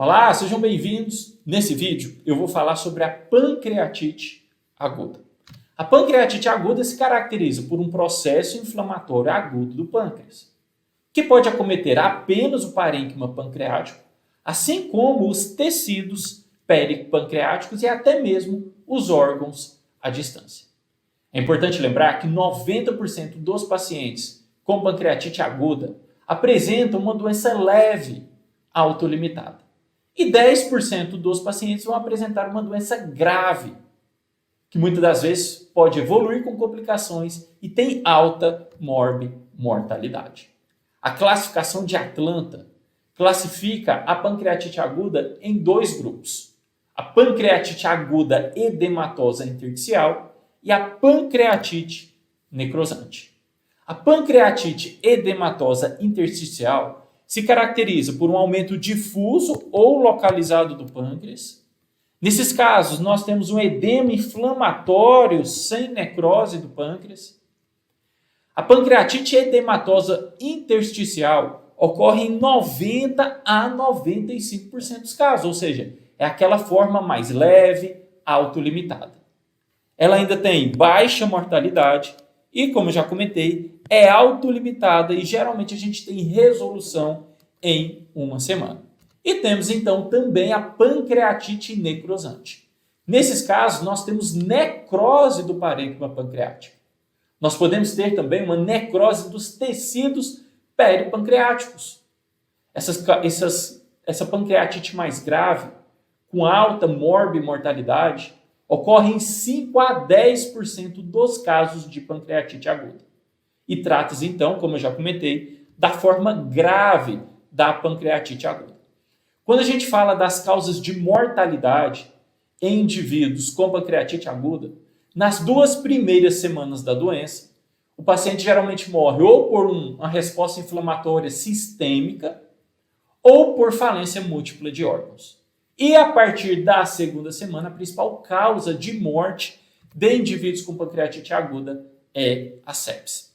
Olá, sejam bem-vindos. Nesse vídeo eu vou falar sobre a pancreatite aguda. A pancreatite aguda se caracteriza por um processo inflamatório agudo do pâncreas, que pode acometer apenas o parênquima pancreático, assim como os tecidos peripancreáticos e até mesmo os órgãos à distância. É importante lembrar que 90% dos pacientes com pancreatite aguda apresentam uma doença leve, autolimitada. E 10% dos pacientes vão apresentar uma doença grave, que muitas das vezes pode evoluir com complicações e tem alta mortalidade. A classificação de Atlanta classifica a pancreatite aguda em dois grupos: a pancreatite aguda edematosa intersticial e a pancreatite necrosante. A pancreatite edematosa intersticial se caracteriza por um aumento difuso ou localizado do pâncreas. Nesses casos, nós temos um edema inflamatório sem necrose do pâncreas. A pancreatite edematosa intersticial ocorre em 90 a 95% dos casos, ou seja, é aquela forma mais leve, autolimitada. Ela ainda tem baixa mortalidade e, como eu já comentei, é autolimitada e geralmente a gente tem resolução em uma semana. E temos então também a pancreatite necrosante. Nesses casos, nós temos necrose do parênquima pancreático. Nós podemos ter também uma necrose dos tecidos peripancreáticos. Essa pancreatite mais grave, com alta morbimortalidade, ocorre em 5 a 10% dos casos de pancreatite aguda. E trata-se, então, como eu já comentei, da forma grave da pancreatite aguda. Quando a gente fala das causas de mortalidade em indivíduos com pancreatite aguda, nas 2 primeiras semanas da doença, o paciente geralmente morre ou por uma resposta inflamatória sistêmica ou por falência múltipla de órgãos. E a partir da 2ª semana, a principal causa de morte de indivíduos com pancreatite aguda é a sepse.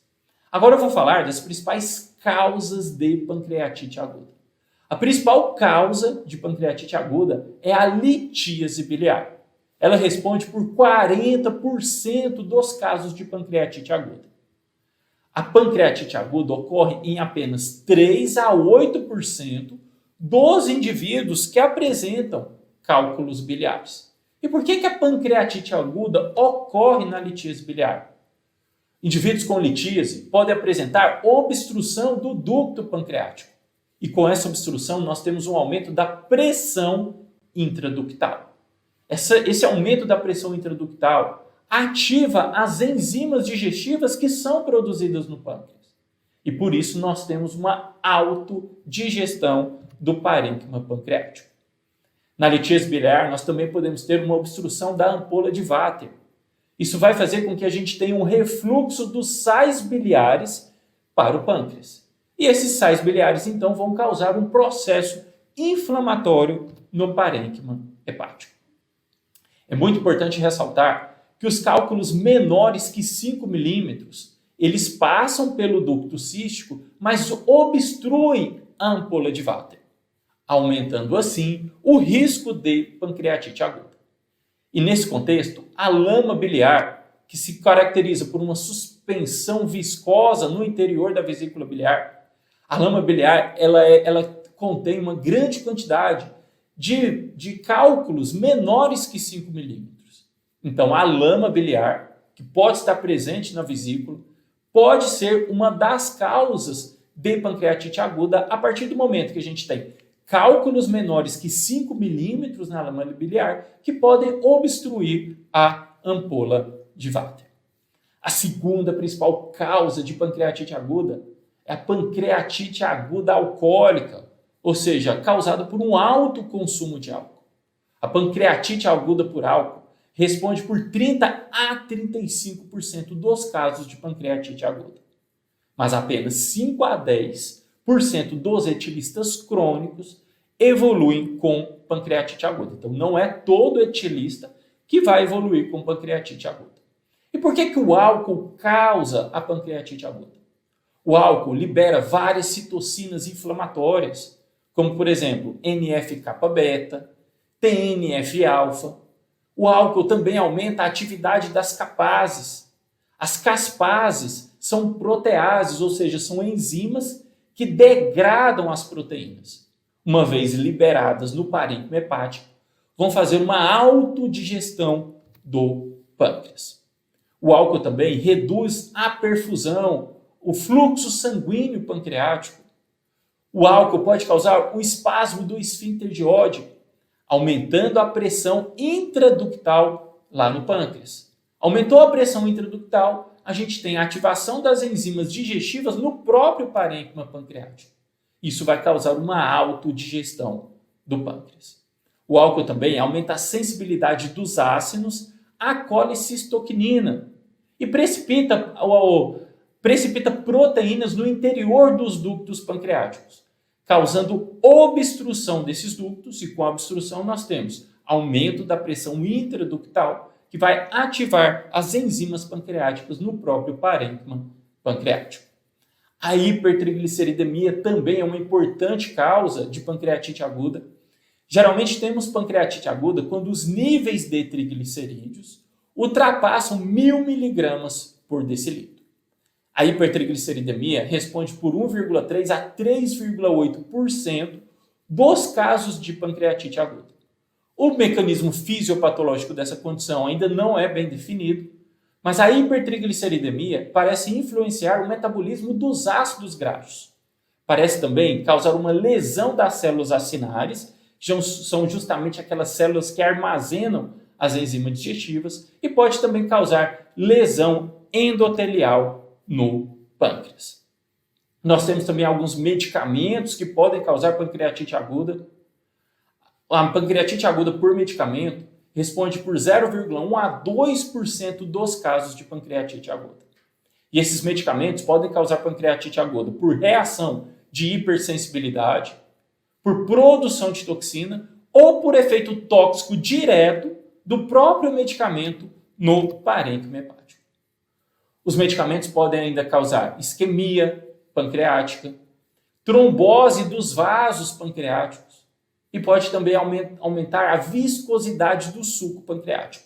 Agora eu vou falar das principais causas de pancreatite aguda. A principal causa de pancreatite aguda é a litíase biliar. Ela responde por 40% dos casos de pancreatite aguda. A pancreatite aguda ocorre em apenas 3 a 8% dos indivíduos que apresentam cálculos biliares. E por que a pancreatite aguda ocorre na litíase biliar? Indivíduos com litíase podem apresentar obstrução do ducto pancreático. E com essa obstrução, nós temos um aumento da pressão intraductal. Esse aumento da pressão intraductal ativa as enzimas digestivas que são produzidas no pâncreas. E por isso nós temos uma autodigestão do parênquima pancreático. Na litíase biliar, nós também podemos ter uma obstrução da ampola de Vater. Isso vai fazer com que a gente tenha um refluxo dos sais biliares para o pâncreas. E esses sais biliares, então, vão causar um processo inflamatório no parênquima hepático. É muito importante ressaltar que os cálculos menores que 5 milímetros, eles passam pelo ducto cístico, mas obstruem a ampola de Vater, aumentando assim o risco de pancreatite aguda. E nesse contexto, a lama biliar, que se caracteriza por uma suspensão viscosa no interior da vesícula biliar, a lama biliar ela contém uma grande quantidade de cálculos menores que 5 milímetros. Então, a lama biliar, que pode estar presente na vesícula, pode ser uma das causas de pancreatite aguda a partir do momento que a gente tem cálculos menores que 5 milímetros na lama biliar que podem obstruir a ampola de Vater. A segunda principal causa de pancreatite aguda é a pancreatite aguda alcoólica, ou seja, causada por um alto consumo de álcool. A pancreatite aguda por álcool responde por 30 a 35% dos casos de pancreatite aguda. Mas apenas 5 a 10% dos etilistas crônicos evoluem com pancreatite aguda. Então, não é todo etilista que vai evoluir com pancreatite aguda. E por que o álcool causa a pancreatite aguda? O álcool libera várias citocinas inflamatórias, como por exemplo NF-kappa-beta, TNF-alfa. O álcool também aumenta a atividade das capases. As caspases são proteases, ou seja, são enzimas que degradam as proteínas. Uma vez liberadas no parênquima hepático, vão fazer uma autodigestão do pâncreas. O álcool também reduz a perfusão, o fluxo sanguíneo pancreático. O álcool pode causar um espasmo do esfíncter de Oddi, aumentando a pressão intraductal lá no pâncreas. Aumentou a pressão intraductal, a gente tem a ativação das enzimas digestivas no próprio parênquima pancreático. Isso vai causar uma autodigestão do pâncreas. O álcool também aumenta a sensibilidade dos ácidos à colicistoquinina e precipita proteínas no interior dos ductos pancreáticos, causando obstrução desses ductos, e com a obstrução nós temos aumento da pressão intraductal, que vai ativar as enzimas pancreáticas no próprio parênquima pancreático. A hipertrigliceridemia também é uma importante causa de pancreatite aguda. Geralmente temos pancreatite aguda quando os níveis de triglicerídeos ultrapassam 1.000 miligramas por decilitro. A hipertrigliceridemia responde por 1,3 a 3,8% dos casos de pancreatite aguda. O mecanismo fisiopatológico dessa condição ainda não é bem definido, mas a hipertrigliceridemia parece influenciar o metabolismo dos ácidos graxos. Parece também causar uma lesão das células acinares, que são justamente aquelas células que armazenam as enzimas digestivas, e pode também causar lesão endotelial no pâncreas. Nós temos também alguns medicamentos que podem causar pancreatite aguda. A pancreatite aguda por medicamento responde por 0,1 a 2% dos casos de pancreatite aguda. E esses medicamentos podem causar pancreatite aguda por reação de hipersensibilidade, por produção de toxina ou por efeito tóxico direto do próprio medicamento no parênquima hepático. Os medicamentos podem ainda causar isquemia pancreática, trombose dos vasos pancreáticos e pode também aumentar a viscosidade do suco pancreático.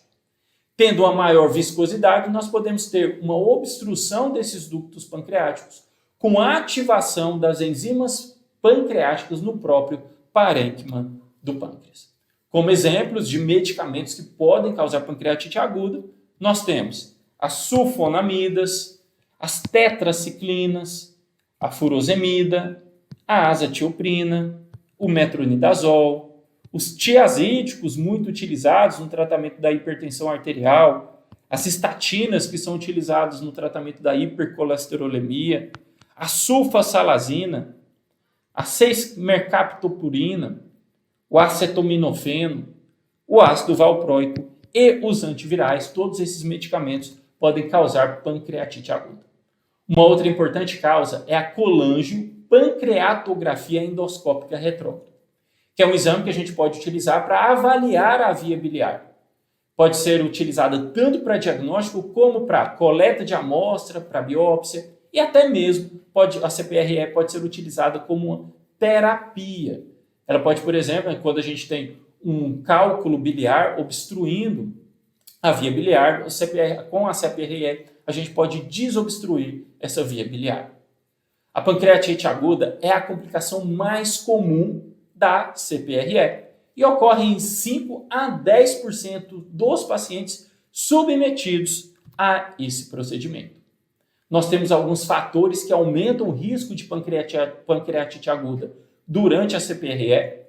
Tendo uma maior viscosidade, nós podemos ter uma obstrução desses ductos pancreáticos com a ativação das enzimas pancreáticas no próprio parênquima do pâncreas. Como exemplos de medicamentos que podem causar pancreatite aguda, nós temos as sulfonamidas, as tetraciclinas, a furosemida, a azatioprina, o metronidazol, os tiazídicos muito utilizados no tratamento da hipertensão arterial, as estatinas que são utilizadas no tratamento da hipercolesterolemia, a sulfasalazina, a 6-mercaptopurina, o acetaminofeno, o ácido valproico e os antivirais. Todos esses medicamentos podem causar pancreatite aguda. Uma outra importante causa é a colangiopancreatografia endoscópica retrógrada, que é um exame que a gente pode utilizar para avaliar a via biliar. Pode ser utilizada tanto para diagnóstico como para coleta de amostra, para biópsia, e até mesmo a CPRE pode ser utilizada como uma terapia. Ela pode, por exemplo, quando a gente tem um cálculo biliar obstruindo a via biliar, com a CPRE a gente pode desobstruir essa via biliar. A pancreatite aguda é a complicação mais comum da CPRE e ocorre em 5 a 10% dos pacientes submetidos a esse procedimento. Nós temos alguns fatores que aumentam o risco de pancreatite aguda durante a CPRE.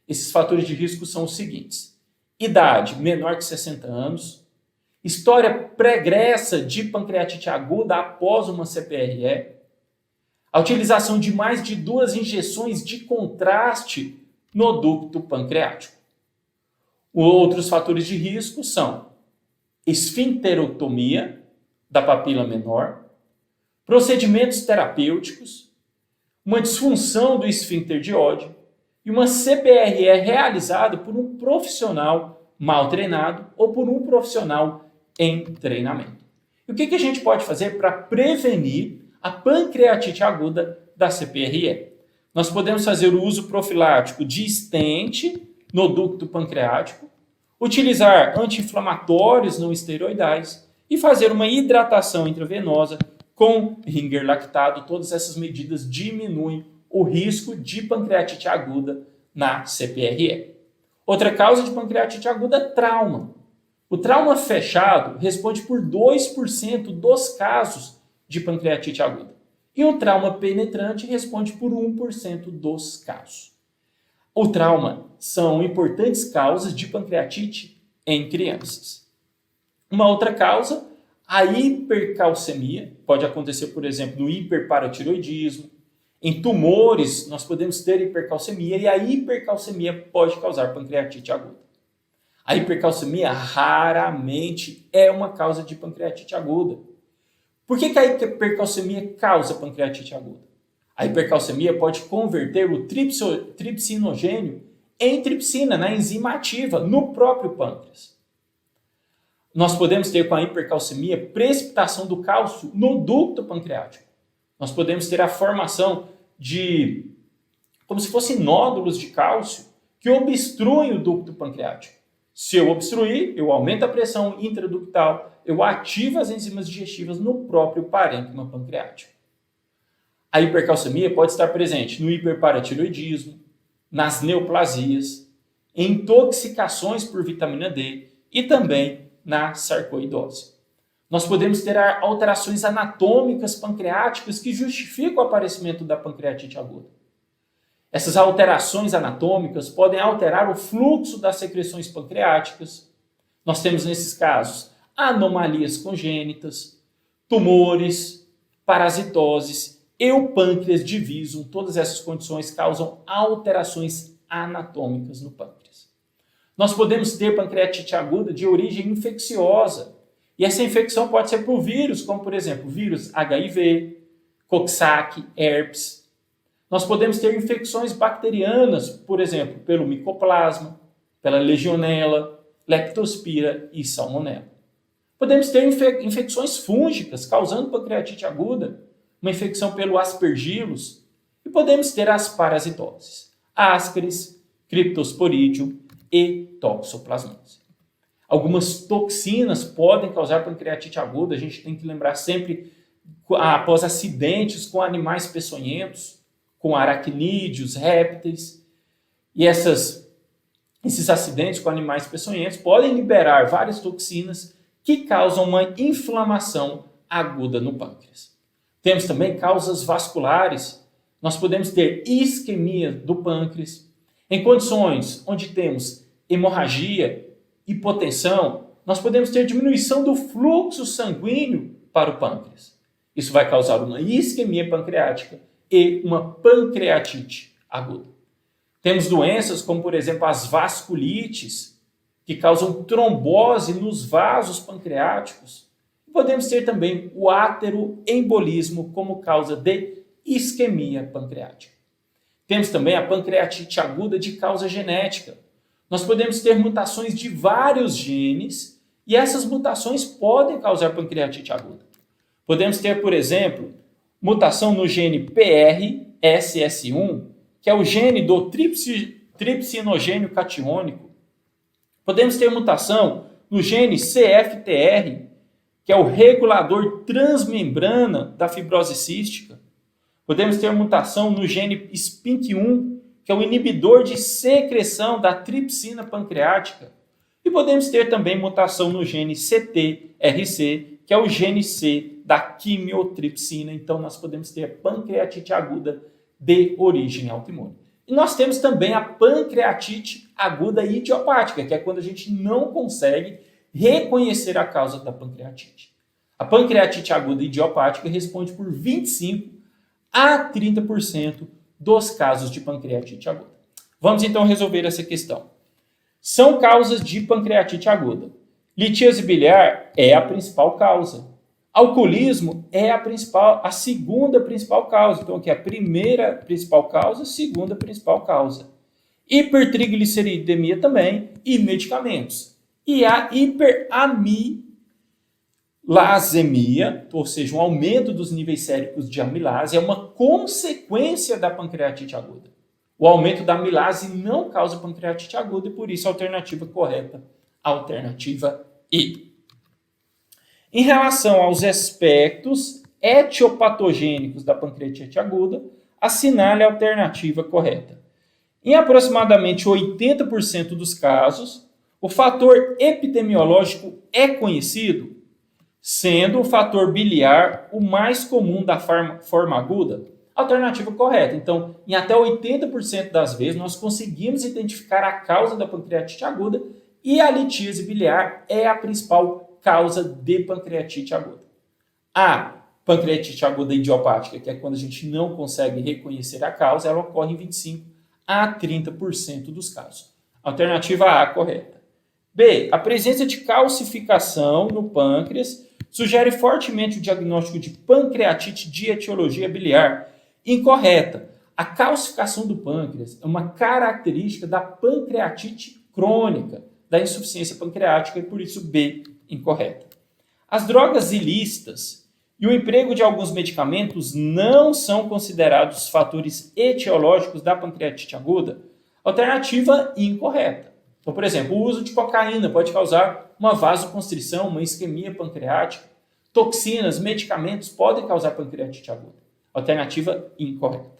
Esses fatores de risco são os seguintes: idade menor que 60 anos, história pregressa de pancreatite aguda após uma CPRE, a utilização de mais de 2 injeções de contraste no ducto pancreático. Outros fatores de risco são esfincterotomia da papila menor, procedimentos terapêuticos, uma disfunção do esfíncter de Oddi e uma CPRE realizada por um profissional mal treinado ou por um profissional em treinamento. E o que a gente pode fazer para prevenir a pancreatite aguda da CPRE? nós podemos fazer o uso profilático de stent no ducto pancreático, utilizar anti-inflamatórios não esteroidais e fazer uma hidratação intravenosa com Ringer lactado. Todas essas medidas diminuem o risco de pancreatite aguda na CPRE. Outra causa de pancreatite aguda é trauma. O trauma fechado responde por 2% dos casos de pancreatite aguda. E o trauma penetrante responde por 1% dos casos. O trauma são importantes causas de pancreatite em crianças. Uma outra causa, a hipercalcemia, pode acontecer, por exemplo, no hiperparatiroidismo. Em tumores, nós podemos ter hipercalcemia e a hipercalcemia pode causar pancreatite aguda. A hipercalcemia raramente é uma causa de pancreatite aguda. Por que a hipercalcemia causa pancreatite aguda? A hipercalcemia pode converter o tripsinogênio em tripsina, na enzima ativa, no próprio pâncreas. Nós podemos ter com a hipercalcemia precipitação do cálcio no ducto pancreático. Nós podemos ter a formação de, como se fossem nódulos de cálcio que obstruem o ducto pancreático. Se eu obstruir, eu aumento a pressão intraductal, eu ativo as enzimas digestivas no próprio parênquima pancreático. A hipercalcemia pode estar presente no hiperparatiroidismo, nas neoplasias, em intoxicações por vitamina D e também na sarcoidose. Nós podemos ter alterações anatômicas pancreáticas que justificam o aparecimento da pancreatite aguda. Essas alterações anatômicas podem alterar o fluxo das secreções pancreáticas. Nós temos, nesses casos, anomalias congênitas, tumores, parasitoses e o pâncreas divisum. Todas essas condições causam alterações anatômicas no pâncreas. Nós podemos ter pancreatite aguda de origem infecciosa. E essa infecção pode ser por vírus, como, por exemplo, vírus HIV, Coxsackie, herpes. Nós podemos ter infecções bacterianas, por exemplo, pelo micoplasma, pela legionela, leptospira e salmonela. Podemos ter infecções fúngicas causando pancreatite aguda, uma infecção pelo aspergillus, e podemos ter as parasitoses, ascaris, cryptosporidium e toxoplasmose. Algumas toxinas podem causar pancreatite aguda, a gente tem que lembrar sempre após acidentes com animais peçonhentos, com aracnídeos, répteis, e esses acidentes com animais peçonhentos podem liberar várias toxinas que causam uma inflamação aguda no pâncreas. Temos também causas vasculares, nós podemos ter isquemia do pâncreas. Em condições onde temos hemorragia, hipotensão, nós podemos ter diminuição do fluxo sanguíneo para o pâncreas. Isso vai causar uma isquemia pancreática e uma pancreatite aguda. Temos doenças como, por exemplo, as vasculites, que causam trombose nos vasos pancreáticos. Podemos ter também o ateroembolismo como causa de isquemia pancreática. Temos também a pancreatite aguda de causa genética. Nós podemos ter mutações de vários genes e essas mutações podem causar pancreatite aguda. Podemos ter, por exemplo, mutação no gene PRSS1, que é o gene do tripsinogênio catiônico. Podemos ter mutação no gene CFTR, que é o regulador transmembrana da fibrose cística. Podemos ter mutação no gene SPINK1, que é o inibidor de secreção da tripsina pancreática. E podemos ter também mutação no gene CTRC, que é o gene C da quimiotripsina. Então, nós podemos ter pancreatite aguda de origem autoimune. E nós temos também a pancreatite aguda idiopática, que é quando a gente não consegue reconhecer a causa da pancreatite. A pancreatite aguda idiopática responde por 25 a 30% dos casos de pancreatite aguda. Vamos então resolver essa questão. São causas de pancreatite aguda. Litíase biliar é a principal causa. Alcoolismo é a segunda principal causa. Então, aqui é a primeira principal causa, a segunda principal causa. Hipertrigliceridemia também e medicamentos. E a hiperamidrosidemia Lasemia, ou seja, um aumento dos níveis séricos de amilase, é uma consequência da pancreatite aguda. O aumento da amilase não causa pancreatite aguda e por isso a alternativa correta, a alternativa E. Em relação aos aspectos etiopatogênicos da pancreatite aguda, assinale a alternativa correta. Em aproximadamente 80% dos casos, o fator epidemiológico é conhecido, sendo o fator biliar o mais comum da forma aguda. Alternativa correta. Então, em até 80% das vezes, nós conseguimos identificar a causa da pancreatite aguda e a litíase biliar é a principal causa de pancreatite aguda. A pancreatite aguda idiopática, que é quando a gente não consegue reconhecer a causa, ela ocorre em 25 a 30% dos casos. Alternativa A, correta. B, a presença de calcificação no pâncreas sugere fortemente o diagnóstico de pancreatite de etiologia biliar. Incorreta. A calcificação do pâncreas é uma característica da pancreatite crônica, da insuficiência pancreática, e por isso B, incorreta. As drogas ilícitas e o emprego de alguns medicamentos não são considerados fatores etiológicos da pancreatite aguda. Alternativa incorreta. Então, por exemplo, o uso de cocaína pode causar uma vasoconstrição, uma isquemia pancreática. Toxinas, medicamentos podem causar pancreatite aguda. Alternativa incorreta.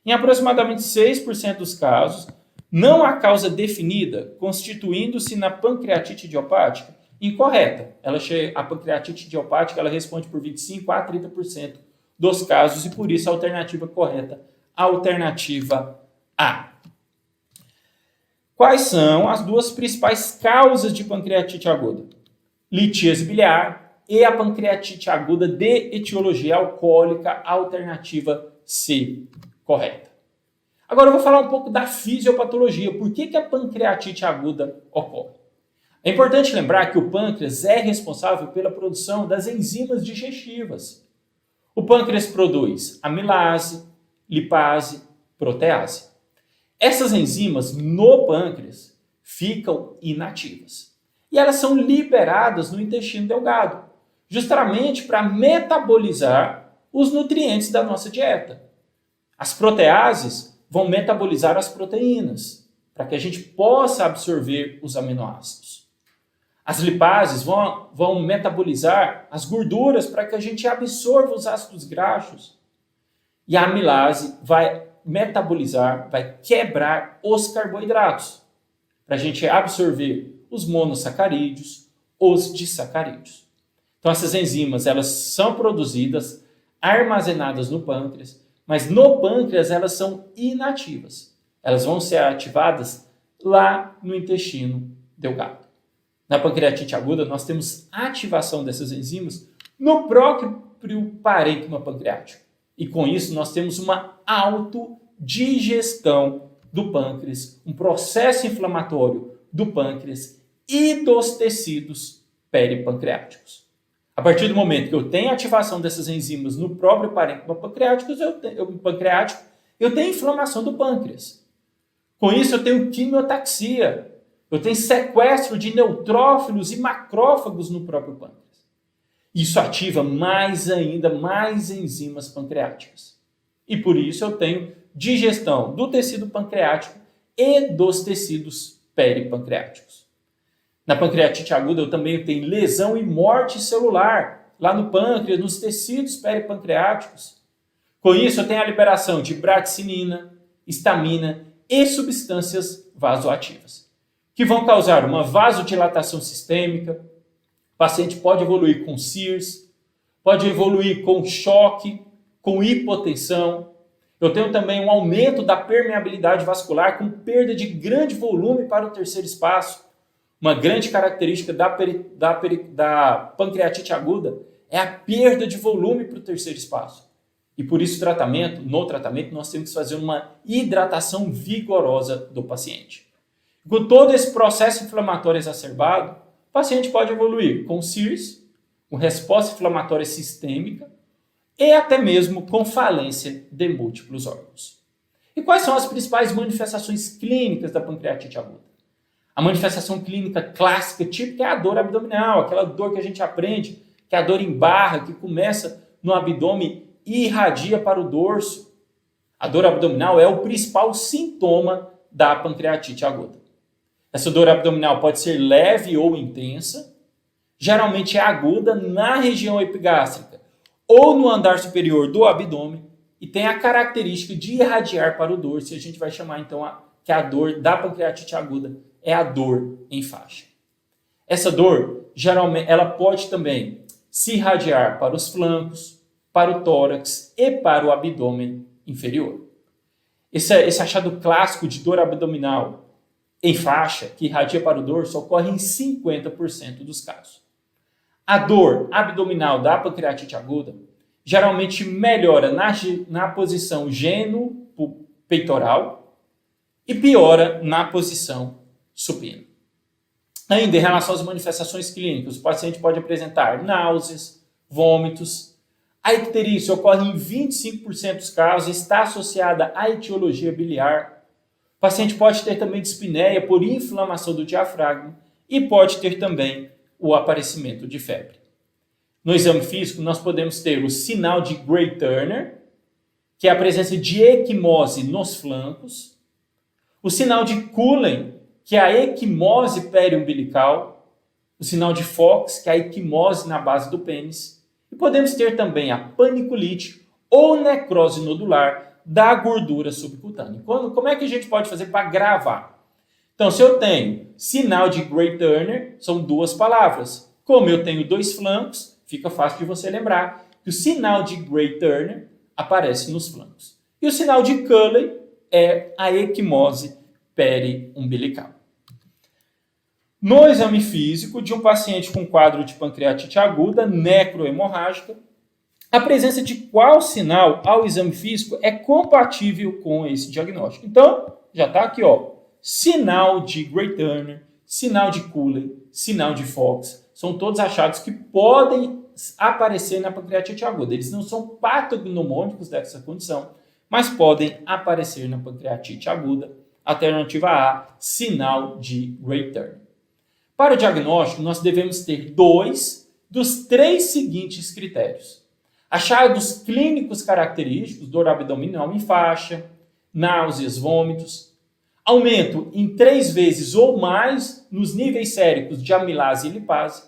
Em aproximadamente 6% dos casos, não há causa definida, constituindo-se na pancreatite idiopática. Incorreta. A pancreatite idiopática ela responde por 25 a 30% dos casos e por isso a alternativa correta, a alternativa A. Quais são as duas principais causas de pancreatite aguda? Litíase biliar e a pancreatite aguda de etiologia alcoólica, alternativa C, correta. Agora eu vou falar um pouco da fisiopatologia. Por que a pancreatite aguda ocorre? É importante lembrar que o pâncreas é responsável pela produção das enzimas digestivas. O pâncreas produz amilase, lipase, protease. Essas enzimas no pâncreas ficam inativas. E elas são liberadas no intestino delgado, justamente para metabolizar os nutrientes da nossa dieta. As proteases vão metabolizar as proteínas, para que a gente possa absorver os aminoácidos. As lipases vão metabolizar as gorduras para que a gente absorva os ácidos graxos. E a amilase vai metabolizar, vai quebrar os carboidratos, para a gente absorver os monossacarídeos, os disacarídeos. Então essas enzimas elas são produzidas, armazenadas no pâncreas, mas no pâncreas elas são inativas. Elas vão ser ativadas lá no intestino delgado. Na pancreatite aguda nós temos ativação dessas enzimas no próprio parênquima pancreático. E com isso nós temos uma autodigestão do pâncreas, um processo inflamatório do pâncreas e dos tecidos peripancreáticos. A partir do momento que eu tenho ativação dessas enzimas no próprio parênquima pancreático, eu tenho inflamação do pâncreas. Com isso eu tenho quimiotaxia, eu tenho sequestro de neutrófilos e macrófagos no próprio pâncreas. Isso ativa mais enzimas pancreáticas. E por isso eu tenho digestão do tecido pancreático e dos tecidos peripancreáticos. Na pancreatite aguda eu também tenho lesão e morte celular lá no pâncreas, nos tecidos peripancreáticos. Com isso eu tenho a liberação de bradicinina, histamina e substâncias vasoativas, que vão causar uma vasodilatação sistêmica. O paciente pode evoluir com CIRS, pode evoluir com choque, com hipotensão. Eu tenho também um aumento da permeabilidade vascular com perda de grande volume para o terceiro espaço. Uma grande característica da pancreatite aguda é a perda de volume para o terceiro espaço. E por isso no tratamento nós temos que fazer uma hidratação vigorosa do paciente. Com todo esse processo inflamatório exacerbado, o paciente pode evoluir com CIRS, com resposta inflamatória sistêmica e até mesmo com falência de múltiplos órgãos. E quais são as principais manifestações clínicas da pancreatite aguda? A manifestação clínica clássica, típica, é a dor abdominal, aquela dor que a gente aprende que é a dor em barra, que começa no abdômen e irradia para o dorso. A dor abdominal é o principal sintoma da pancreatite aguda. Essa dor abdominal pode ser leve ou intensa, geralmente é aguda na região epigástrica ou no andar superior do abdômen e tem a característica de irradiar para o dorso. E a gente vai chamar então que a dor da pancreatite aguda é a dor em faixa. Essa dor, geralmente, ela pode também se irradiar para os flancos, para o tórax e para o abdômen inferior. Esse achado clássico de dor abdominal em faixa, que irradia para o dorso, ocorre em 50% dos casos. A dor abdominal da pancreatite aguda geralmente melhora na posição geno-peitoral e piora na posição supina. Ainda em relação às manifestações clínicas, o paciente pode apresentar náuseas, vômitos. A icterícia ocorre em 25% dos casos, está associada à etiologia biliar. O paciente pode ter também dispneia por inflamação do diafragma e pode ter também o aparecimento de febre. No exame físico, nós podemos ter o sinal de Gray-Turner, que é a presença de equimose nos flancos, o sinal de Cullen, que é a equimose periumbilical, o sinal de Fox, que é a equimose na base do pênis, e podemos ter também a paniculite ou necrose nodular da gordura subcutânea. Como é que a gente pode fazer para gravar? Então, se eu tenho sinal de Gray-Turner, são duas palavras. Como eu tenho dois flancos, fica fácil de você lembrar que o sinal de Gray-Turner aparece nos flancos. E o sinal de Cullen é a equimose periumbilical. No exame físico de um paciente com quadro de pancreatite aguda necrohemorrágica, a presença de qual sinal ao exame físico é compatível com esse diagnóstico? Então, já está aqui, sinal de Gray-Turner, sinal de Cullen, sinal de Fox, são todos achados que podem aparecer na pancreatite aguda. Eles não são patognomônicos dessa condição, mas podem aparecer na pancreatite aguda. Alternativa A, sinal de Gray-Turner. Para o diagnóstico, nós devemos ter 2 dos 3 seguintes critérios. Achados clínicos característicos, dor abdominal em faixa, náuseas, vômitos, aumento em 3 vezes ou mais nos níveis séricos de amilase e lipase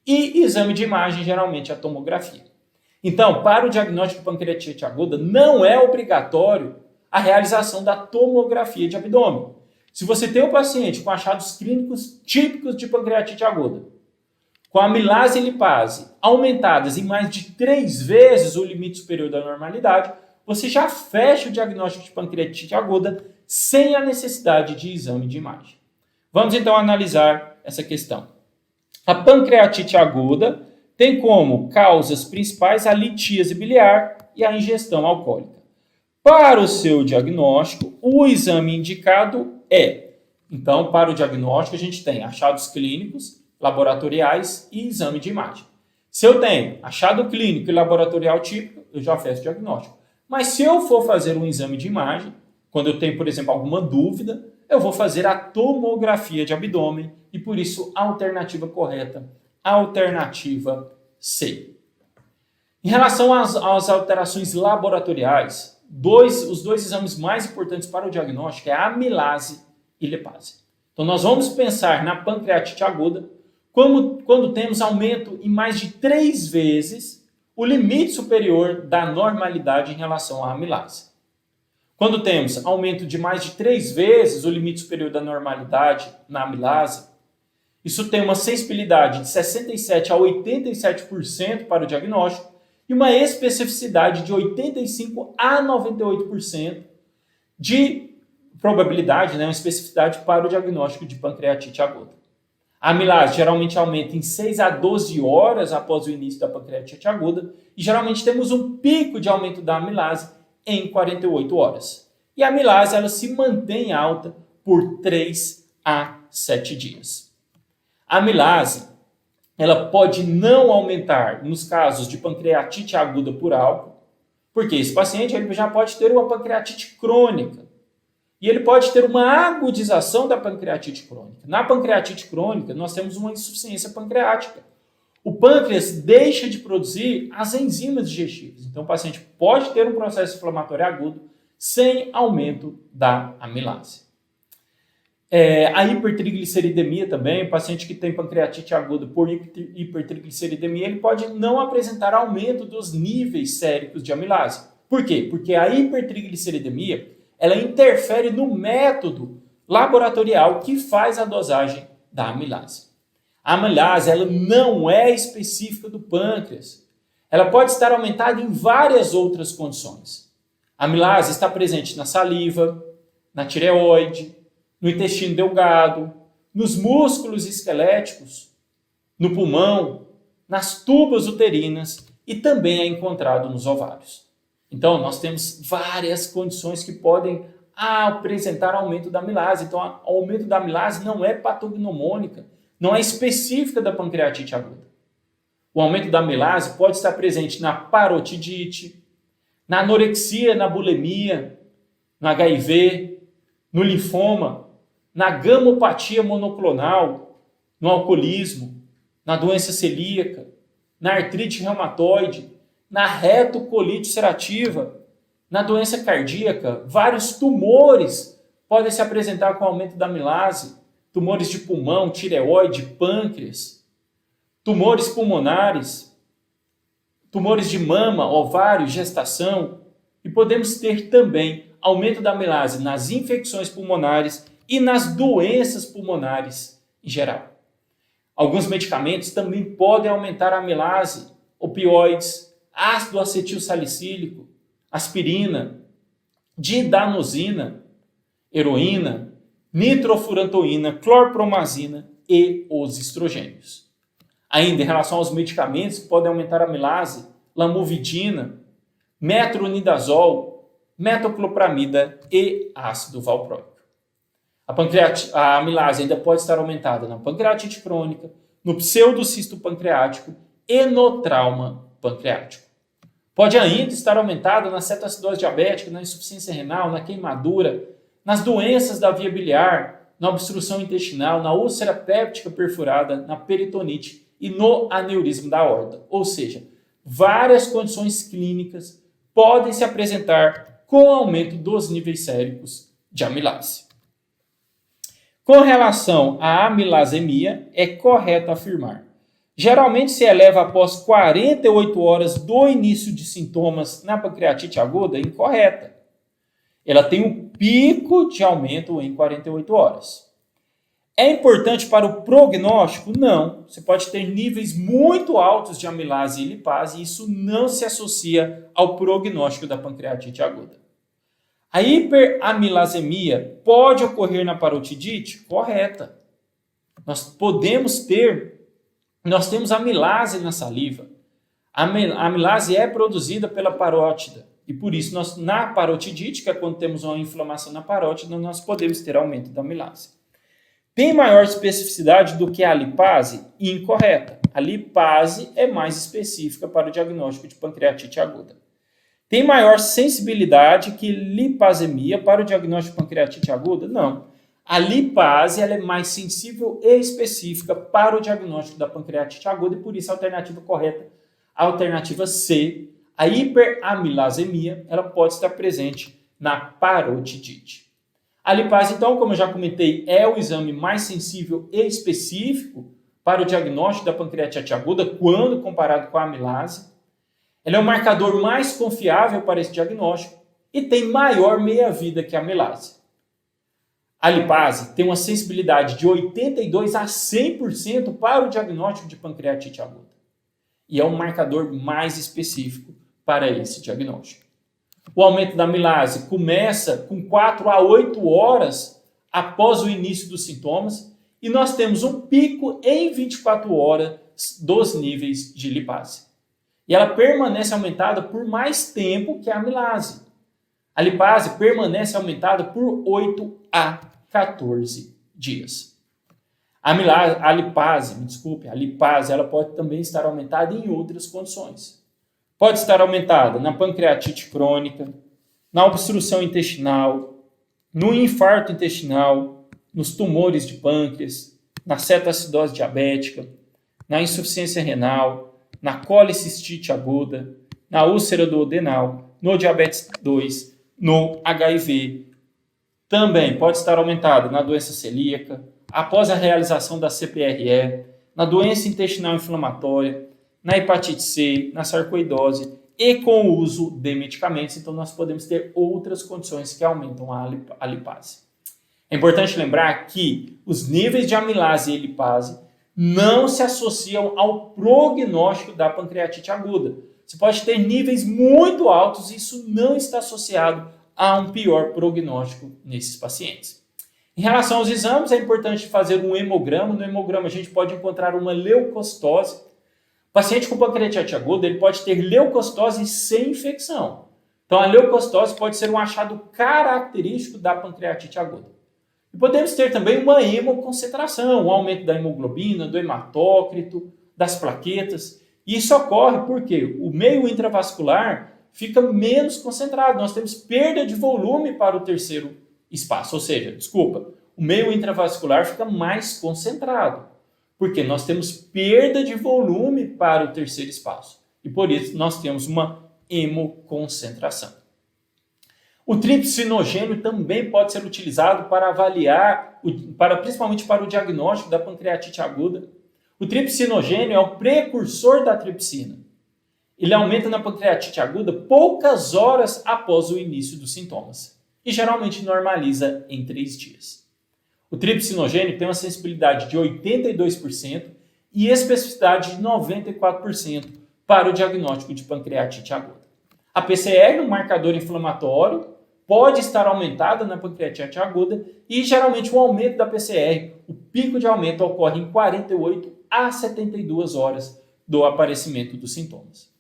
e exame de imagem, geralmente a tomografia. Então, para o diagnóstico de pancreatite aguda, não é obrigatório a realização da tomografia de abdômen. Se você tem um paciente com achados clínicos típicos de pancreatite aguda, com amilase e lipase aumentadas em mais de 3 vezes o limite superior da normalidade, você já fecha o diagnóstico de pancreatite aguda sem a necessidade de exame de imagem. Vamos então analisar essa questão. A pancreatite aguda tem como causas principais a litíase biliar e a ingestão alcoólica. Para o seu diagnóstico, o exame indicado então, para o diagnóstico, a gente tem achados clínicos, laboratoriais e exame de imagem. Se eu tenho achado clínico e laboratorial típico, eu já faço o diagnóstico. Mas se eu for fazer um exame de imagem, quando eu tenho, por exemplo, alguma dúvida, eu vou fazer a tomografia de abdômen e, por isso, a alternativa correta, alternativa C. Em relação às alterações laboratoriais, os dois exames mais importantes para o diagnóstico é a amilase e lipase. Então, nós vamos pensar na pancreatite aguda quando temos aumento em mais de 3 vezes o limite superior da normalidade em relação à amilase. Quando temos aumento de mais de 3 vezes o limite superior da normalidade na amilase, isso tem uma sensibilidade de 67% a 87% para o diagnóstico e uma especificidade de 85% a 98% de probabilidade, uma especificidade para o diagnóstico de pancreatite aguda. A amilase geralmente aumenta em 6 a 12 horas após o início da pancreatite aguda e geralmente temos um pico de aumento da amilase em 48 horas. E a amilase ela se mantém alta por 3 a 7 dias. A amilase ela pode não aumentar nos casos de pancreatite aguda por álcool, porque esse paciente ele já pode ter uma pancreatite crônica e ele pode ter uma agudização da pancreatite crônica. Na pancreatite crônica, nós temos uma insuficiência pancreática. o pâncreas deixa de produzir as enzimas digestivas. Então, o paciente pode ter um processo inflamatório agudo sem aumento da amilase. A hipertrigliceridemia também, o paciente que tem pancreatite aguda por hipertrigliceridemia, ele pode não apresentar aumento dos níveis séricos de amilase. Por quê? Porque a hipertrigliceridemia, ela interfere no método laboratorial que faz a dosagem da amilase. A amilase, ela não é específica do pâncreas. Ela pode estar aumentada em várias outras condições. A amilase está presente na saliva, na tireoide, no intestino delgado, nos músculos esqueléticos, no pulmão, nas tubas uterinas e também é encontrado nos ovários. Então, nós temos várias condições que podem apresentar aumento da amilase. Então, o aumento da amilase não é patognomônica, não é específica da pancreatite aguda. O aumento da amilase pode estar presente na parotidite, na anorexia, na bulimia, no HIV, no linfoma, na gamopatia monoclonal, no alcoolismo, na doença celíaca, na artrite reumatoide, na retocolite ulcerativa, na doença cardíaca. Vários tumores podem se apresentar com aumento da amilase, tumores de pulmão, tireoide, pâncreas, tumores pulmonares, tumores de mama, ovário, gestação, e podemos ter também aumento da amilase nas infecções pulmonares e nas doenças pulmonares em geral. Alguns medicamentos também podem aumentar a amilase, opioides, ácido acetil salicílico, aspirina, didanosina, heroína, nitrofurantoína, clorpromazina e os estrogênios. Ainda em relação aos medicamentos que podem aumentar a amilase, lamivudina, metronidazol, metoclopramida e ácido valproico. A amilase ainda pode estar aumentada na pancreatite crônica, no pseudocisto pancreático e no trauma pancreático. Pode ainda estar aumentada na cetoacidose diabética, na insuficiência renal, na queimadura, nas doenças da via biliar, na obstrução intestinal, na úlcera péptica perfurada, na peritonite e no aneurisma da aorta. Ou seja, várias condições clínicas podem se apresentar com aumento dos níveis séricos de amilase. Com relação à amilasemia, é correto afirmar: geralmente se eleva após 48 horas do início de sintomas na pancreatite aguda. Incorreta. Ela tem um pico de aumento em 48 horas. É importante para o prognóstico? Não. Você pode ter níveis muito altos de amilase e lipase e isso não se associa ao prognóstico da pancreatite aguda. A hiperamilasemia pode ocorrer na parotidite? Correta. Nós temos amilase na saliva. A amilase é produzida pela parótida. E por isso, na parotidite, que é quando temos uma inflamação na parótida, nós podemos ter aumento da amilase. Tem maior especificidade do que a lipase? Incorreta. A lipase é mais específica para o diagnóstico de pancreatite aguda. Tem maior sensibilidade que lipasemia para o diagnóstico de pancreatite aguda? Não. A lipase ela é mais sensível e específica para o diagnóstico da pancreatite aguda e por isso a alternativa correta, a alternativa C, a hiperamilasemia, ela pode estar presente na parotidite. A lipase, então, como eu já comentei, é o exame mais sensível e específico para o diagnóstico da pancreatite aguda quando comparado com a amilase. Ela é o marcador mais confiável para esse diagnóstico e tem maior meia-vida que a amilase. A lipase tem uma sensibilidade de 82% a 100% para o diagnóstico de pancreatite aguda. E é um marcador mais específico para esse diagnóstico. O aumento da amilase começa com 4 a 8 horas após o início dos sintomas e nós temos um pico em 24 horas dos níveis de lipase. E ela permanece aumentada por mais tempo que a amilase. A lipase permanece aumentada por 8 a 14 dias. A lipase, ela pode também estar aumentada em outras condições. Pode estar aumentada na pancreatite crônica, na obstrução intestinal, no infarto intestinal, nos tumores de pâncreas, na cetoacidose diabética, na insuficiência renal, na colicistite aguda, na úlcera duodenal, no diabetes 2, no HIV. Também pode estar aumentado na doença celíaca, após a realização da CPRE, na doença intestinal inflamatória, na hepatite C, na sarcoidose e com o uso de medicamentos. Então, nós podemos ter outras condições que aumentam a lipase. É importante lembrar que os níveis de amilase e lipase não se associam ao prognóstico da pancreatite aguda. Você pode ter níveis muito altos e isso não está associado a um pior prognóstico nesses pacientes. Em relação aos exames, é importante fazer um hemograma. No hemograma, a gente pode encontrar uma leucocitose. O paciente com pancreatite aguda ele pode ter leucocitose sem infecção. Então, a leucocitose pode ser um achado característico da pancreatite aguda. E podemos ter também uma hemoconcentração, um aumento da hemoglobina, do hematócrito, das plaquetas. E isso ocorre porque o meio intravascular fica menos concentrado. Nós temos perda de volume para o terceiro espaço, ou seja, o meio intravascular fica mais concentrado, porque nós temos perda de volume para o terceiro espaço. E por isso nós temos uma hemoconcentração. O tripsinogênio também pode ser utilizado para avaliar, principalmente para o diagnóstico da pancreatite aguda. O tripsinogênio é o precursor da tripsina. Ele aumenta na pancreatite aguda poucas horas após o início dos sintomas e geralmente normaliza em 3 dias. O tripsinogênio tem uma sensibilidade de 82% e especificidade de 94% para o diagnóstico de pancreatite aguda. A PCR, um marcador inflamatório, pode estar aumentada na pancreatite aguda e geralmente o aumento da PCR, o pico de aumento ocorre em 48 a 72 horas do aparecimento dos sintomas.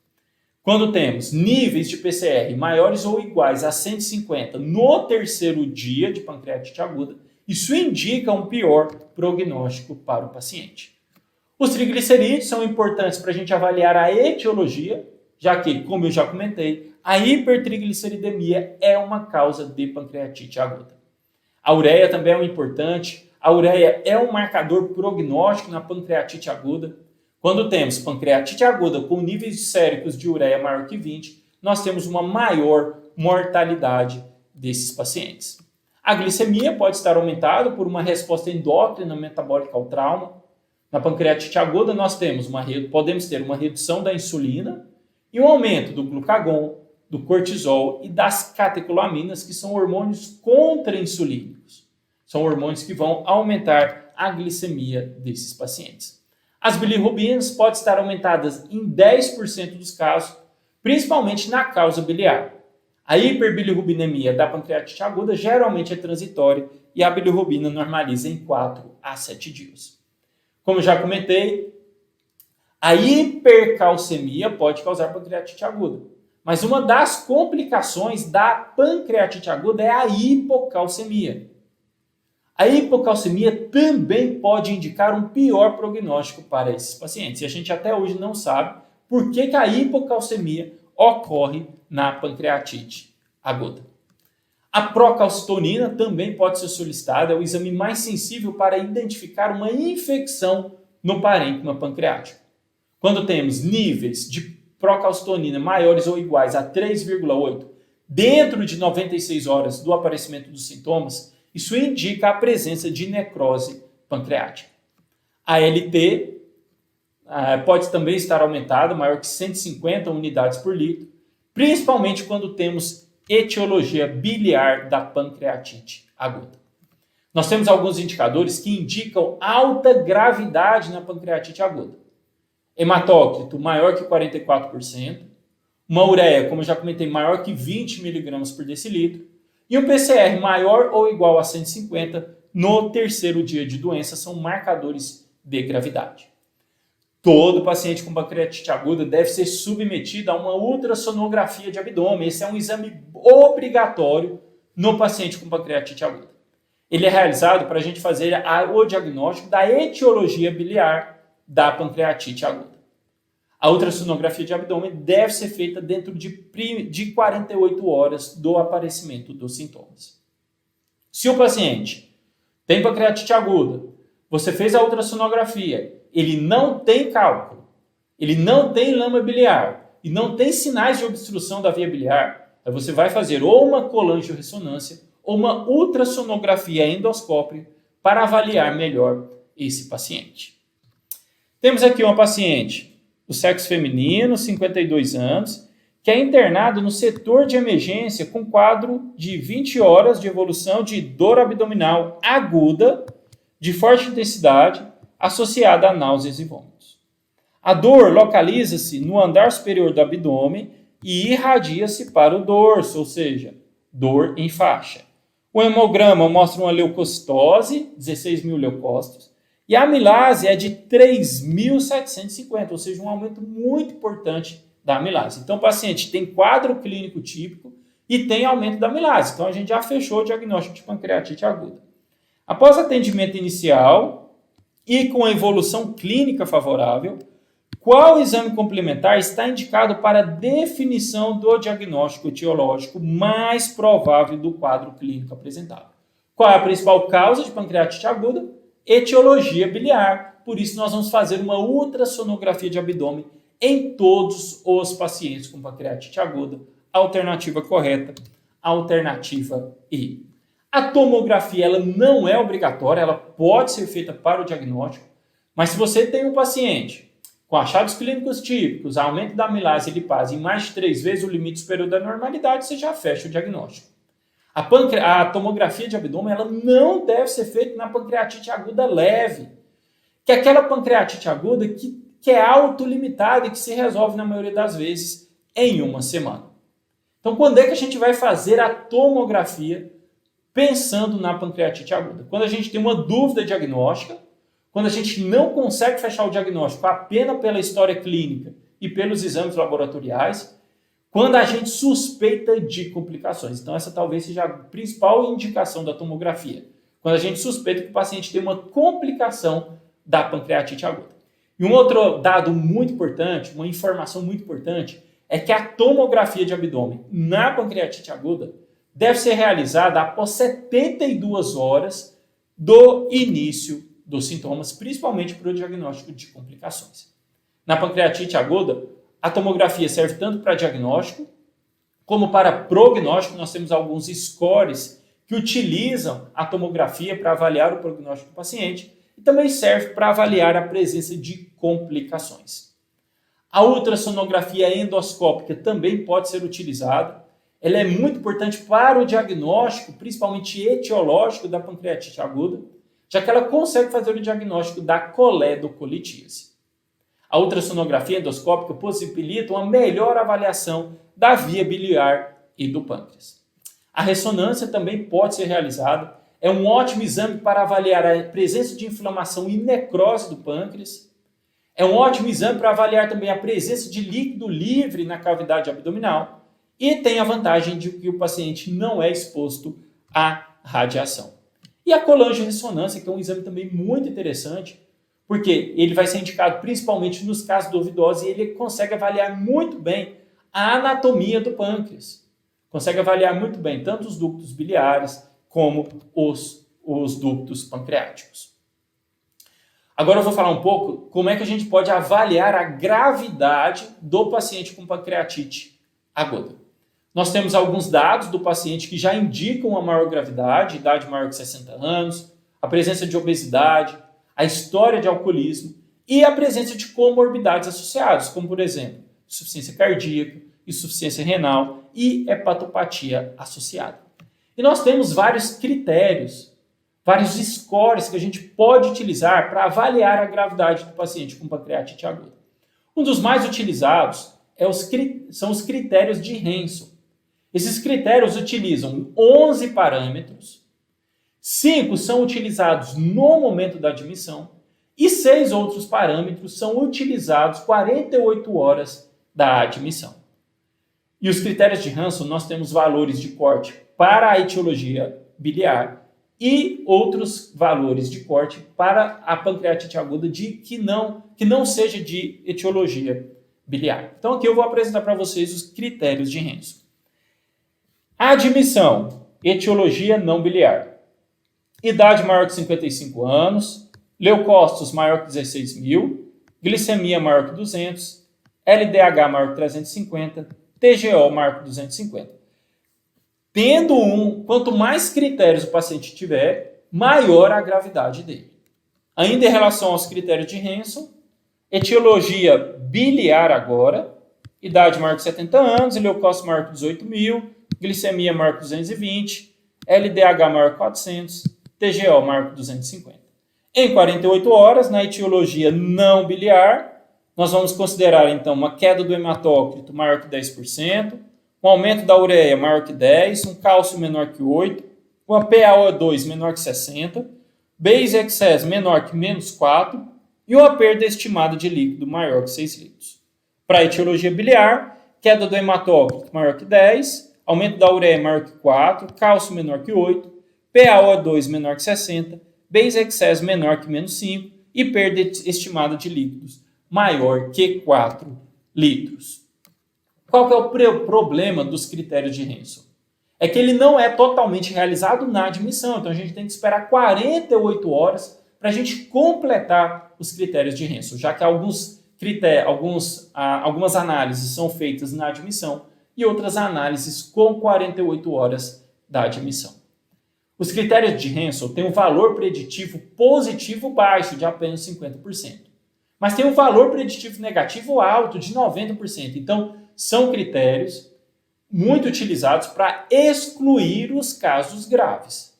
Quando temos níveis de PCR maiores ou iguais a 150 no terceiro dia de pancreatite aguda, isso indica um pior prognóstico para o paciente. Os triglicerídeos são importantes para a gente avaliar a etiologia, já que, como eu já comentei, a hipertrigliceridemia é uma causa de pancreatite aguda. A ureia também é importante. A ureia é um marcador prognóstico na pancreatite aguda. Quando temos pancreatite aguda com níveis séricos de ureia maior que 20, nós temos uma maior mortalidade desses pacientes. A glicemia pode estar aumentada por uma resposta endócrina metabólica ao trauma. Na pancreatite aguda, podemos ter uma redução da insulina e um aumento do glucagon, do cortisol e das catecolaminas, que são hormônios contra-insulínicos. São hormônios que vão aumentar a glicemia desses pacientes. As bilirrubinas podem estar aumentadas em 10% dos casos, principalmente na causa biliar. A hiperbilirrubinemia da pancreatite aguda geralmente é transitória e a bilirrubina normaliza em 4 a 7 dias. Como já comentei, a hipercalcemia pode causar pancreatite aguda, mas uma das complicações da pancreatite aguda é a hipocalcemia. A hipocalcemia também pode indicar um pior prognóstico para esses pacientes. E a gente até hoje não sabe por que a hipocalcemia ocorre na pancreatite aguda. A procalcitonina também pode ser solicitada, é o exame mais sensível para identificar uma infecção no parênquima pancreático. Quando temos níveis de procalcitonina maiores ou iguais a 3,8 dentro de 96 horas do aparecimento dos sintomas, isso indica a presença de necrose pancreática. A LT pode também estar aumentada, maior que 150 unidades por litro, principalmente quando temos etiologia biliar da pancreatite aguda. Nós temos alguns indicadores que indicam alta gravidade na pancreatite aguda. Hematócrito maior que 44%, uma ureia, como eu já comentei, maior que 20 mg por decilitro, e um PCR maior ou igual a 150 no terceiro dia de doença são marcadores de gravidade. Todo paciente com pancreatite aguda deve ser submetido a uma ultrassonografia de abdômen. Esse é um exame obrigatório no paciente com pancreatite aguda. Ele é realizado para a gente fazer o diagnóstico da etiologia biliar da pancreatite aguda. A ultrassonografia de abdômen deve ser feita dentro de 48 horas do aparecimento dos sintomas. Se o paciente tem pancreatite aguda, você fez a ultrassonografia, ele não tem cálculo, ele não tem lama biliar e não tem sinais de obstrução da via biliar, aí você vai fazer ou uma colangiorressonância ou uma ultrassonografia endoscópica para avaliar melhor esse paciente. Temos aqui uma paciente do sexo feminino, 52 anos, que é internado no setor de emergência com quadro de 20 horas de evolução de dor abdominal aguda, de forte intensidade, associada a náuseas e vômitos. A dor localiza-se no andar superior do abdômen e irradia-se para o dorso, ou seja, dor em faixa. O hemograma mostra uma leucocitose, 16.000 leucócitos, e a amilase é de 3.750, ou seja, um aumento muito importante da amilase. Então, o paciente tem quadro clínico típico e tem aumento da amilase. Então, a gente já fechou o diagnóstico de pancreatite aguda. Após atendimento inicial e com a evolução clínica favorável, qual exame complementar está indicado para definição do diagnóstico etiológico mais provável do quadro clínico apresentado? Qual é a principal causa de pancreatite aguda? Etiologia biliar. Por isso, nós vamos fazer uma ultrassonografia de abdômen em todos os pacientes com pancreatite aguda. Alternativa correta, alternativa E. A tomografia ela não é obrigatória, ela pode ser feita para o diagnóstico, mas se você tem um paciente com achados clínicos típicos, aumento da amilase e lipase em mais de 3 vezes o limite superior da normalidade, você já fecha o diagnóstico. A tomografia de abdômen ela não deve ser feita na pancreatite aguda leve, que é aquela pancreatite aguda que é autolimitada e que se resolve na maioria das vezes em uma semana. Então, quando é que a gente vai fazer a tomografia pensando na pancreatite aguda? Quando a gente tem uma dúvida diagnóstica, quando a gente não consegue fechar o diagnóstico apenas pela história clínica e pelos exames laboratoriais, quando a gente suspeita de complicações. Então, essa talvez seja a principal indicação da tomografia. Quando a gente suspeita que o paciente tem uma complicação da pancreatite aguda. E um outro dado muito importante, uma informação muito importante, é que a tomografia de abdômen na pancreatite aguda deve ser realizada após 72 horas do início dos sintomas, principalmente para o diagnóstico de complicações. Na pancreatite aguda, a tomografia serve tanto para diagnóstico como para prognóstico. Nós temos alguns scores que utilizam a tomografia para avaliar o prognóstico do paciente e também serve para avaliar a presença de complicações. A ultrassonografia endoscópica também pode ser utilizada. Ela é muito importante para o diagnóstico, principalmente etiológico, da pancreatite aguda, já que ela consegue fazer o diagnóstico da coledocolitíase. A ultrassonografia endoscópica possibilita uma melhor avaliação da via biliar e do pâncreas. A ressonância também pode ser realizada. É um ótimo exame para avaliar a presença de inflamação e necrose do pâncreas. É um ótimo exame para avaliar também a presença de líquido livre na cavidade abdominal. E tem a vantagem de que o paciente não é exposto à radiação. E a colangiorressonância, que é um exame também muito interessante, porque ele vai ser indicado principalmente nos casos de ovidose e ele consegue avaliar muito bem a anatomia do pâncreas. Consegue avaliar muito bem tanto os ductos biliares como os ductos pancreáticos. Agora eu vou falar um pouco como é que a gente pode avaliar a gravidade do paciente com pancreatite aguda. Nós temos alguns dados do paciente que já indicam uma maior gravidade, idade maior que 60 anos, a presença de obesidade, a história de alcoolismo e a presença de comorbidades associadas, como, por exemplo, insuficiência cardíaca, insuficiência renal e hepatopatia associada. E nós temos vários critérios, vários scores que a gente pode utilizar para avaliar a gravidade do paciente com pancreatite aguda. Um dos mais utilizados são os critérios de Hansen. Esses critérios utilizam 11 parâmetros, 5 são utilizados no momento da admissão e 6 outros parâmetros são utilizados 48 horas da admissão. E os critérios de Hansen, nós temos valores de corte para a etiologia biliar e outros valores de corte para a pancreatite aguda que não seja de etiologia biliar. Então aqui eu vou apresentar para vocês os critérios de Hansen. Admissão, etiologia não biliar. Idade maior que 55 anos, leucócitos maior que 16.000, glicemia maior que 200, LDH maior que 350, TGO maior que 250. Quanto mais critérios o paciente tiver, maior a gravidade dele. Ainda em relação aos critérios de Hansen, etiologia biliar agora, idade maior que 70 anos, leucócito maior que 18.000, glicemia maior que 220, LDH maior que 400, TGO maior que 250. Em 48 horas, na etiologia não biliar, nós vamos considerar então uma queda do hematócrito maior que 10%, um aumento da ureia maior que 10, um cálcio menor que 8, uma PaO2 menor que 60, base excess menor que menos 4 e uma perda estimada de líquido maior que 6 litros. Para a etiologia biliar, queda do hematócrito maior que 10, aumento da ureia maior que 4, cálcio menor que 8, PaO2 menor que 60, base excess menor que menos 5 e perda estimada de líquidos maior que 4 litros. Qual que é o problema dos critérios de Hansen? É que ele não é totalmente realizado na admissão, então a gente tem que esperar 48 horas para a gente completar os critérios de Hansen, já que algumas análises são feitas na admissão e outras análises com 48 horas da admissão. Os critérios de Hansen têm um valor preditivo positivo baixo, de apenas 50%. Mas tem um valor preditivo negativo alto, de 90%. Então, são critérios muito utilizados para excluir os casos graves.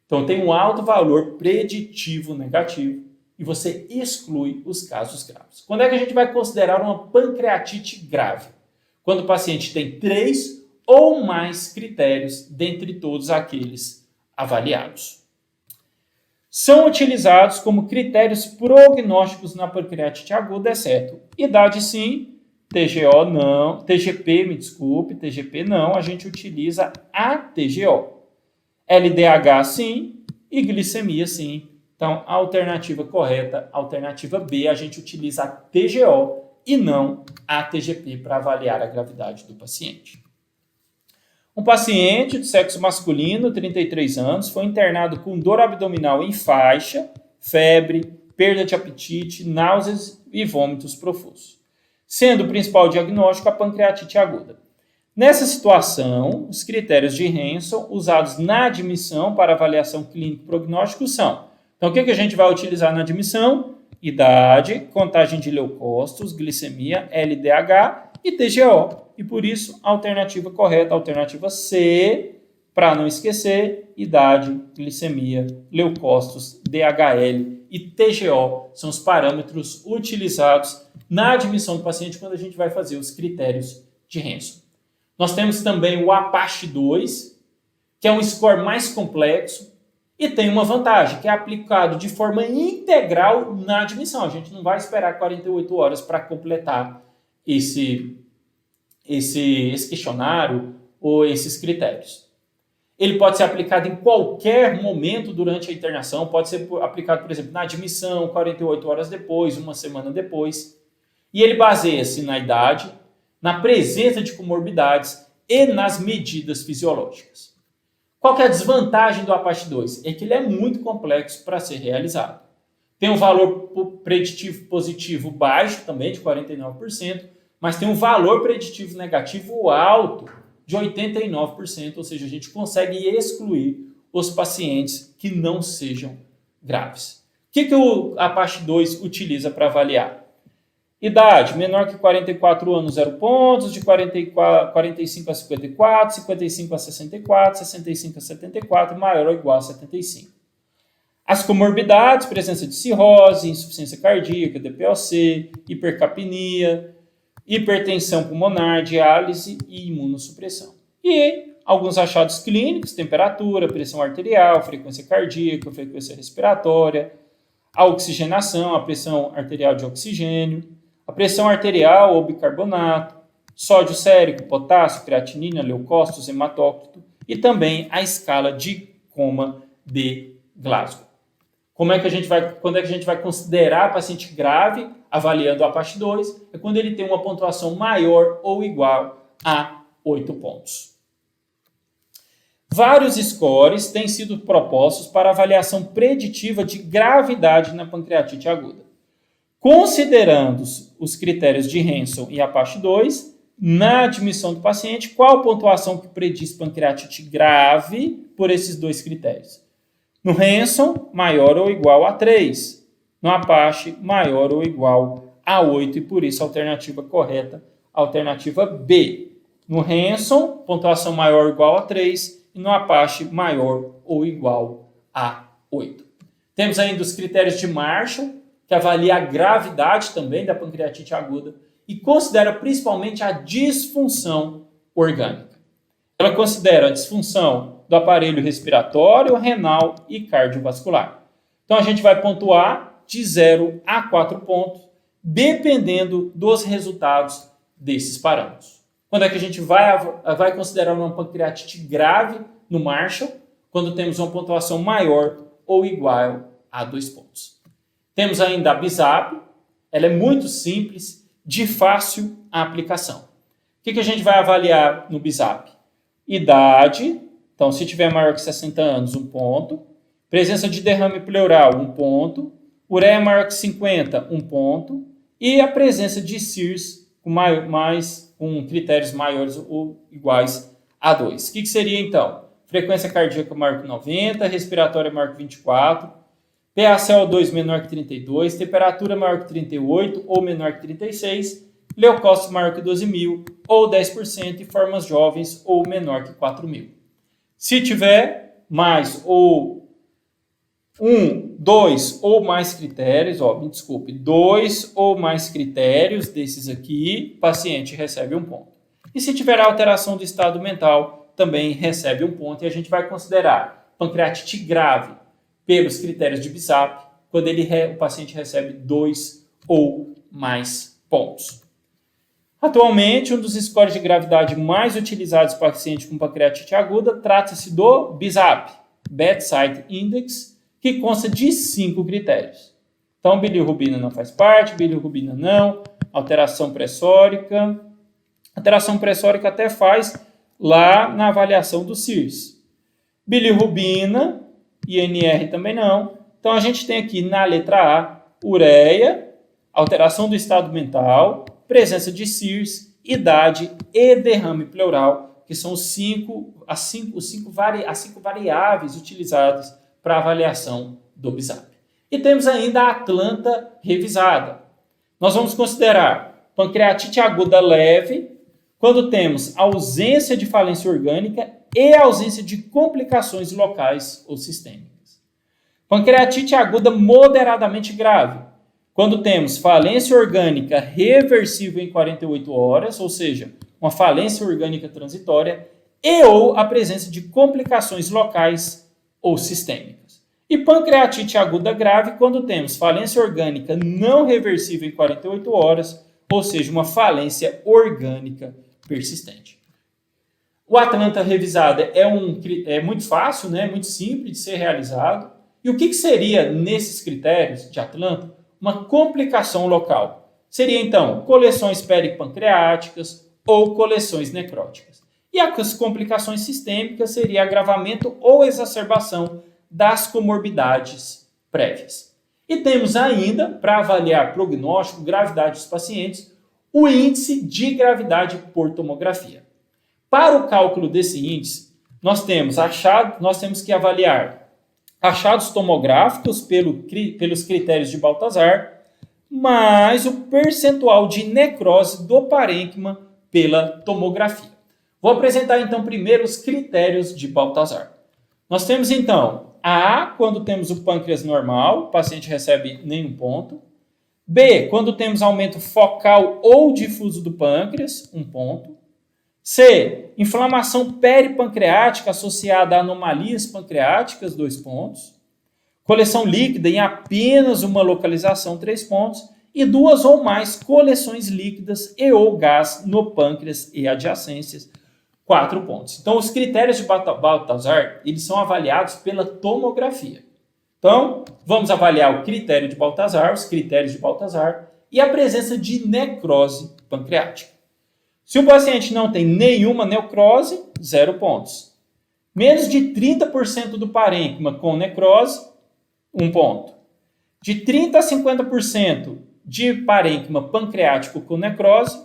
Então, tem um alto valor preditivo negativo e você exclui os casos graves. Quando é que a gente vai considerar uma pancreatite grave? Quando o paciente tem 3 ou mais critérios dentre todos aqueles avaliados. São utilizados como critérios prognósticos na pancreatite aguda, exceto idade sim, TGO não, TGP não, a gente utiliza a TGO. LDH sim e glicemia sim. Então, a alternativa correta, a alternativa B, a gente utiliza a TGO e não a TGP para avaliar a gravidade do paciente. Um paciente de sexo masculino, 33 anos, foi internado com dor abdominal em faixa, febre, perda de apetite, náuseas e vômitos profusos, sendo o principal diagnóstico a pancreatite aguda. Nessa situação, os critérios de Hansen usados na admissão para avaliação clínico-prognóstico são: então, o que a gente vai utilizar na admissão? Idade, contagem de leucócitos, glicemia, LDH e TGO. E por isso, a alternativa correta, a alternativa C, para não esquecer, idade, glicemia, leucócitos, DHL e TGO são os parâmetros utilizados na admissão do paciente quando a gente vai fazer os critérios de Hansen. Nós temos também o APACHE 2, que é um score mais complexo e tem uma vantagem, que é aplicado de forma integral na admissão. A gente não vai esperar 48 horas para completar esse questionário ou esses critérios. Ele pode ser aplicado em qualquer momento durante a internação, pode ser aplicado, por exemplo, na admissão, 48 horas depois, uma semana depois. E ele baseia-se na idade, na presença de comorbidades e nas medidas fisiológicas. Qual que é a desvantagem do APACHE 2? É que ele é muito complexo para ser realizado. Tem um valor preditivo positivo baixo, também de 49%, mas tem um valor preditivo negativo alto, de 89%, ou seja, a gente consegue excluir os pacientes que não sejam graves. O que o APACHE 2 utiliza para avaliar? Idade, menor que 44 anos, 0 pontos, de 45 a 54, 55 a 64, 65 a 74, maior ou igual a 75. As comorbidades, presença de cirrose, insuficiência cardíaca, DPOC, hipercapnia, hipertensão pulmonar, diálise e imunossupressão. E alguns achados clínicos, temperatura, pressão arterial, frequência cardíaca, frequência respiratória, a oxigenação, a pressão arterial de oxigênio, a pressão arterial ou bicarbonato, sódio sérico, potássio, creatinina, leucócitos, hematócrito e também a escala de coma de Glasgow. Quando é que a gente vai considerar paciente grave avaliando o APACHE 2? É quando ele tem uma pontuação maior ou igual a 8 pontos. vários scores têm sido propostos para avaliação preditiva de gravidade na pancreatite aguda. Considerando os critérios de Hansen e Apache 2, na admissão do paciente, qual pontuação que prediz pancreatite grave por esses dois critérios? No Hansen, maior ou igual a 3. No Apache, maior ou igual a 8. E por isso a alternativa correta, a alternativa B. No Hansen, pontuação maior ou igual a 3. E no Apache, maior ou igual a 8. Temos ainda os critérios de Marshall, que avalia a gravidade também da pancreatite aguda e considera principalmente a disfunção orgânica. Ela considera a disfunção do aparelho respiratório, renal e cardiovascular. Então a gente vai pontuar de 0 a 4 pontos, dependendo dos resultados desses parâmetros. Quando é que a gente vai considerar uma pancreatite grave no Marshall? Quando temos uma pontuação maior ou igual a 2 pontos. Temos ainda a BISAP, ela é muito simples, de fácil aplicação. O que a gente vai avaliar no BISAP? Idade, então se tiver maior que 60 anos, 1 ponto. Presença de derrame pleural, 1 ponto. Ureia maior que 50, 1 ponto. E a presença de CIRS com critérios maiores ou iguais a 2. O que seria então? Frequência cardíaca maior que 90, respiratória maior que 24, PaCO2 menor que 32, temperatura maior que 38 ou menor que 36, leucócitos maior que 12.000 ou 10% e formas jovens ou menor que 4.000. Se tiver mais ou 2 ou mais critérios, dois ou mais critérios desses aqui, o paciente recebe 1 ponto. E se tiver alteração do estado mental, também recebe 1 ponto e a gente vai considerar pancreatite grave pelos critérios de BISAP, quando o paciente recebe 2 ou mais pontos. Atualmente, um dos scores de gravidade mais utilizados para pacientes com pancreatite aguda trata-se do BISAP, Bedside Index, que consta de 5 critérios. Então, bilirrubina não faz parte, bilirrubina não, alteração pressórica. Alteração pressórica até faz lá na avaliação do CIRS. Bilirrubina, INR também não. Então, a gente tem aqui na letra A, ureia, alteração do estado mental, presença de CIRS, idade e derrame pleural, que são as cinco variáveis utilizadas para avaliação do BISAP. E temos ainda a Atlanta revisada. Nós vamos considerar pancreatite aguda leve, quando temos ausência de falência orgânica e ausência de complicações locais ou sistêmicas. Pancreatite aguda moderadamente grave, quando temos falência orgânica reversível em 48 horas, ou seja, uma falência orgânica transitória, e ou a presença de complicações locais ou sistêmicas. E pancreatite aguda grave, quando temos falência orgânica não reversível em 48 horas, ou seja, uma falência orgânica persistente. O Atlanta revisada é muito fácil, né? Muito simples de ser realizado. E o que seria, nesses critérios de Atlanta, uma complicação local? Seria, então, coleções peripancreáticas ou coleções necróticas. E as complicações sistêmicas seria agravamento ou exacerbação das comorbidades prévias. E temos ainda, para avaliar prognóstico, gravidade dos pacientes, o índice de gravidade por tomografia. Para o cálculo desse índice, nós temos que avaliar achados tomográficos pelos critérios de Baltazar, mais o percentual de necrose do parênquima pela tomografia. Vou apresentar então primeiro os critérios de Baltazar. Nós temos então A, quando temos o pâncreas normal, o paciente recebe nenhum ponto. B, quando temos aumento focal ou difuso do pâncreas, 1 ponto. C, inflamação peripancreática associada a anomalias pancreáticas, 2 pontos. Coleção líquida em apenas uma localização, 3 pontos. E 2 ou mais coleções líquidas e ou gás no pâncreas e adjacências, 4 pontos. Então, os critérios de Baltazar, eles são avaliados pela tomografia. Então, vamos avaliar o critério de Baltazar, os critérios de Baltazar e a presença de necrose pancreática. Se o paciente não tem nenhuma necrose, 0 pontos. Menos de 30% do parênquima com necrose, 1 ponto. De 30% a 50% de parênquima pancreático com necrose,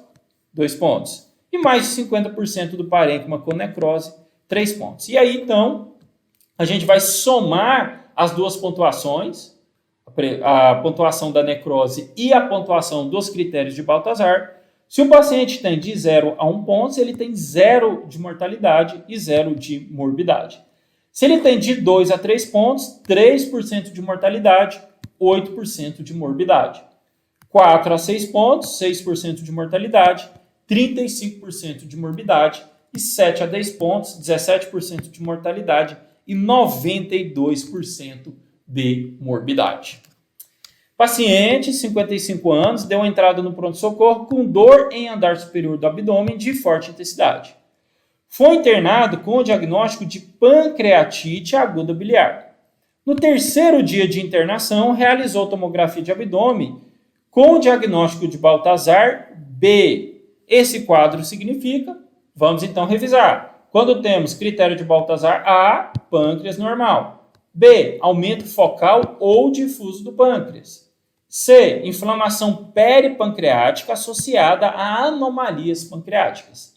2 pontos. E mais de 50% do parênquima com necrose, 3 pontos. E aí, então, a gente vai somar as duas pontuações, a pontuação da necrose e a pontuação dos critérios de Baltazar. Se o paciente tem de 0 a 1 ponto, ele tem 0 de mortalidade e 0 de morbidade. Se ele tem de 2 a 3 pontos, 3% de mortalidade, 8% de morbidade. 4 a 6 pontos, 6% de mortalidade, 35% de morbidade. E 7 a 10 pontos, 17% de mortalidade e 92% de morbidade. Paciente, 55 anos, deu entrada no pronto-socorro com dor em andar superior do abdômen de forte intensidade. Foi internado com o diagnóstico de pancreatite aguda biliar. No terceiro dia de internação, realizou tomografia de abdômen com o diagnóstico de Baltazar B. Esse quadro significa, vamos então revisar, quando temos critério de Baltazar A, pâncreas normal. B, aumento focal ou difuso do pâncreas. C, inflamação peripancreática associada a anomalias pancreáticas.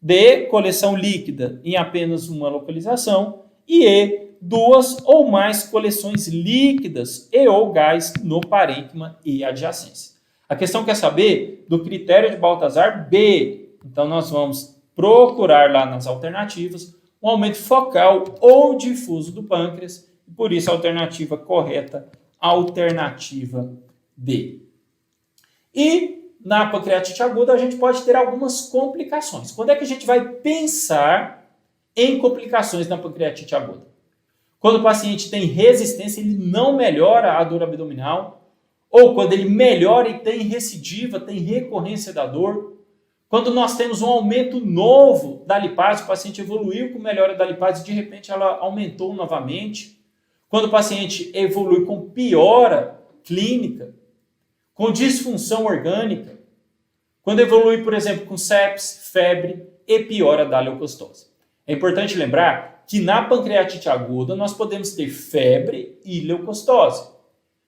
D, coleção líquida em apenas uma localização. E E, 2 ou mais coleções líquidas e ou gás no parênquima e adjacência. A questão quer saber do critério de Baltazar B. Então, nós vamos procurar lá nas alternativas um aumento focal ou difuso do pâncreas. Por isso, a alternativa correta, alternativa D. E na pancreatite aguda, a gente pode ter algumas complicações. Quando é que a gente vai pensar em complicações na pancreatite aguda? Quando o paciente tem resistência, ele não melhora a dor abdominal, ou quando ele melhora e tem recidiva, tem recorrência da dor. Quando nós temos um aumento novo da lipase, o paciente evoluiu com melhora da lipase e de repente ela aumentou novamente. Quando o paciente evolui com piora clínica, com disfunção orgânica. Quando evolui, por exemplo, com sepse, febre e piora da leucocitose. É importante lembrar que na pancreatite aguda nós podemos ter febre e leucocitose.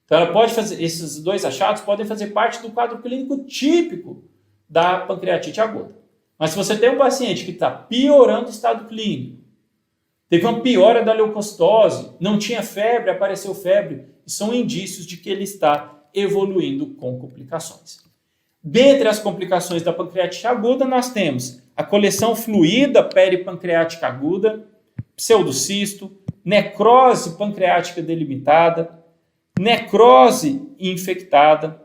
Então ela pode fazer, esses dois achados podem fazer parte do quadro clínico típico da pancreatite aguda. Mas se você tem um paciente que está piorando o estado clínico, teve uma piora da leucocitose, não tinha febre, apareceu febre, são indícios de que ele está evoluindo com complicações. Dentre as complicações da pancreatite aguda, nós temos a coleção fluida peripancreática aguda, pseudocisto, necrose pancreática delimitada, necrose infectada,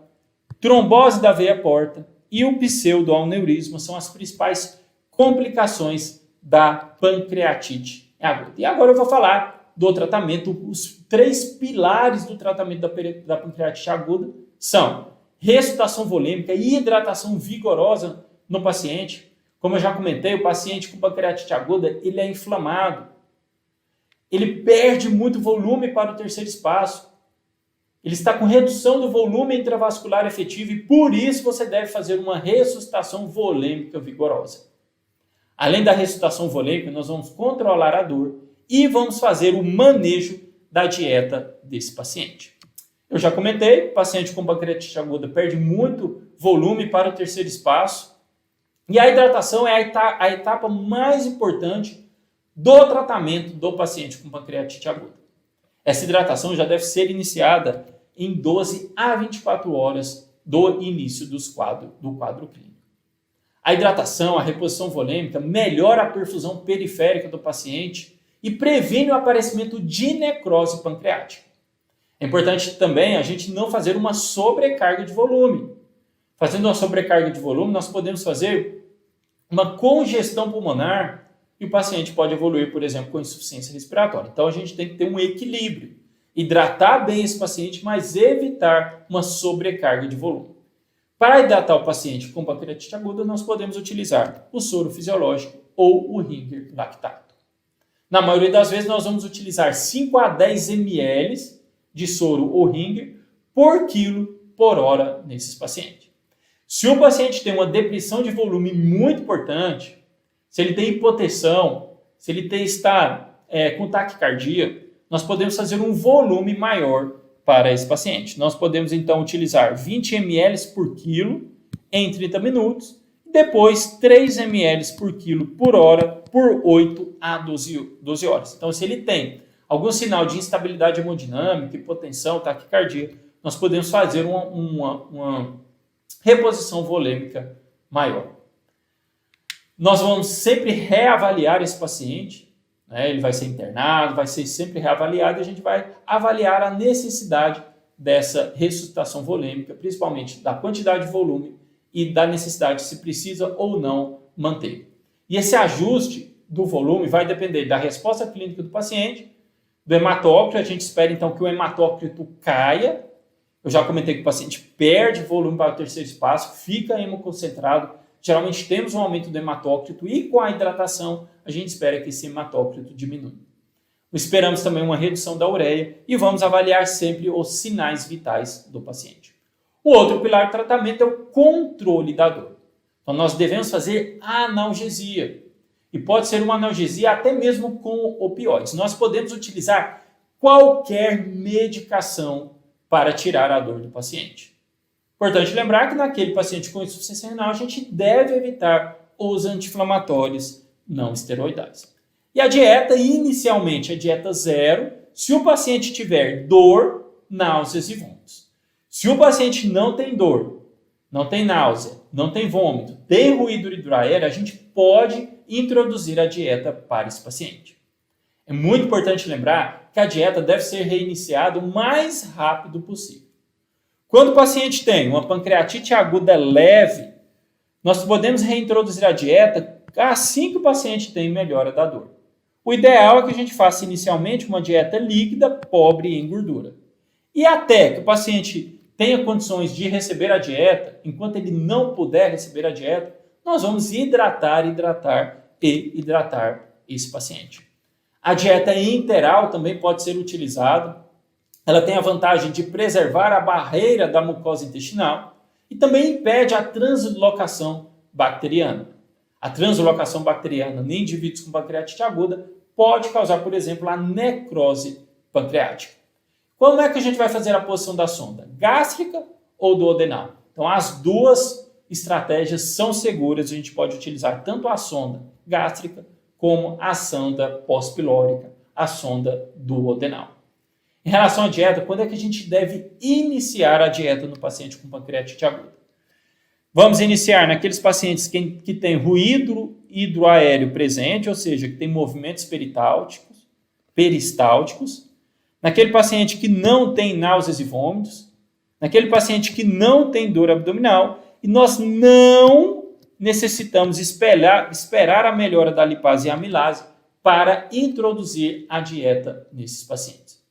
trombose da veia porta e o pseudoaneurisma são as principais complicações da pancreatite aguda. E agora eu vou falar do tratamento. Os 3 pilares do tratamento da pancreatite aguda são ressuscitação volêmica e hidratação vigorosa no paciente. Como eu já comentei, o paciente com pancreatite aguda, ele é inflamado. Ele perde muito volume para o terceiro espaço. Ele está com redução do volume intravascular efetivo e por isso você deve fazer uma ressuscitação volêmica vigorosa. Além da ressuscitação volêmica, nós vamos controlar a dor e vamos fazer o manejo da dieta desse paciente. Eu já comentei, o paciente com pancreatite aguda perde muito volume para o terceiro espaço e a hidratação é a etapa mais importante do tratamento do paciente com pancreatite aguda. Essa hidratação já deve ser iniciada em 12 a 24 horas do início do quadro clínico. A hidratação, a reposição volêmica, melhora a perfusão periférica do paciente e previne o aparecimento de necrose pancreática. É importante também a gente não fazer uma sobrecarga de volume. Fazendo uma sobrecarga de volume, nós podemos fazer uma congestão pulmonar e o paciente pode evoluir, por exemplo, com insuficiência respiratória. Então, a gente tem que ter um equilíbrio. Hidratar bem esse paciente, mas evitar uma sobrecarga de volume. Para hidratar o paciente com pancreatite aguda, nós podemos utilizar o soro fisiológico ou o Ringer lactato. Na maioria das vezes, nós vamos utilizar 5 a 10 ml de soro ou Ringer por quilo por hora nesses pacientes. Se o paciente tem uma depressão de volume muito importante, se ele tem hipotensão, se ele está com taquicardia, nós podemos fazer um volume maior para esse paciente. Nós podemos, então, utilizar 20 ml por quilo em 30 minutos, depois 3 ml por quilo por hora, por 8 a 12 horas. Então, se ele tem algum sinal de instabilidade hemodinâmica, hipotensão, taquicardia, nós podemos fazer uma reposição volêmica maior. Nós vamos sempre reavaliar esse paciente, né? Ele vai ser internado, vai ser sempre reavaliado e a gente vai avaliar a necessidade dessa ressuscitação volêmica, principalmente da quantidade de volume e da necessidade se precisa ou não manter. E esse ajuste do volume vai depender da resposta clínica do paciente, do hematócrito. A gente espera então que o hematócrito caia. Eu já comentei que o paciente perde volume para o terceiro espaço, fica hemoconcentrado. Geralmente temos um aumento do hematócrito e com a hidratação a gente espera que esse hematócrito diminua. Esperamos também uma redução da ureia e vamos avaliar sempre os sinais vitais do paciente. O outro pilar do tratamento é o controle da dor. Então nós devemos fazer analgesia. E pode ser uma analgesia até mesmo com opioides. Nós podemos utilizar qualquer medicação para tirar a dor do paciente. Importante lembrar que naquele paciente com insuficiência renal, a gente deve evitar os anti-inflamatórios não esteroidais. E a dieta, inicialmente, é dieta zero, se o paciente tiver dor, náuseas e vômitos. Se o paciente não tem dor, não tem náusea, não tem vômito, tem ruído hidroaéreo, a gente pode introduzir a dieta para esse paciente. É muito importante lembrar que a dieta deve ser reiniciada o mais rápido possível. Quando o paciente tem uma pancreatite aguda leve, nós podemos reintroduzir a dieta assim que o paciente tem melhora da dor. O ideal é que a gente faça inicialmente uma dieta líquida, pobre em gordura. E até que o paciente tenha condições de receber a dieta, enquanto ele não puder receber a dieta, nós vamos hidratar esse paciente. A dieta interal também pode ser utilizada. Ela tem a vantagem de preservar a barreira da mucosa intestinal e também impede a translocação bacteriana. A translocação bacteriana em indivíduos com pancreatite aguda pode causar, por exemplo, a necrose pancreática. Como é que a gente vai fazer a posição da sonda? Gástrica ou duodenal? Então, as duas estratégias são seguras. A gente pode utilizar tanto a sonda gástrica como a sonda pós-pilórica, a sonda duodenal. Em relação à dieta, quando é que a gente deve iniciar a dieta no paciente com pancreatite aguda? Vamos iniciar naqueles pacientes que têm ruído hidroaéreo presente, ou seja, que tem movimentos peristálticos, naquele paciente que não tem náuseas e vômitos, naquele paciente que não tem dor abdominal, e nós não necessitamos esperar a melhora da lipase e amilase para introduzir a dieta nesses pacientes.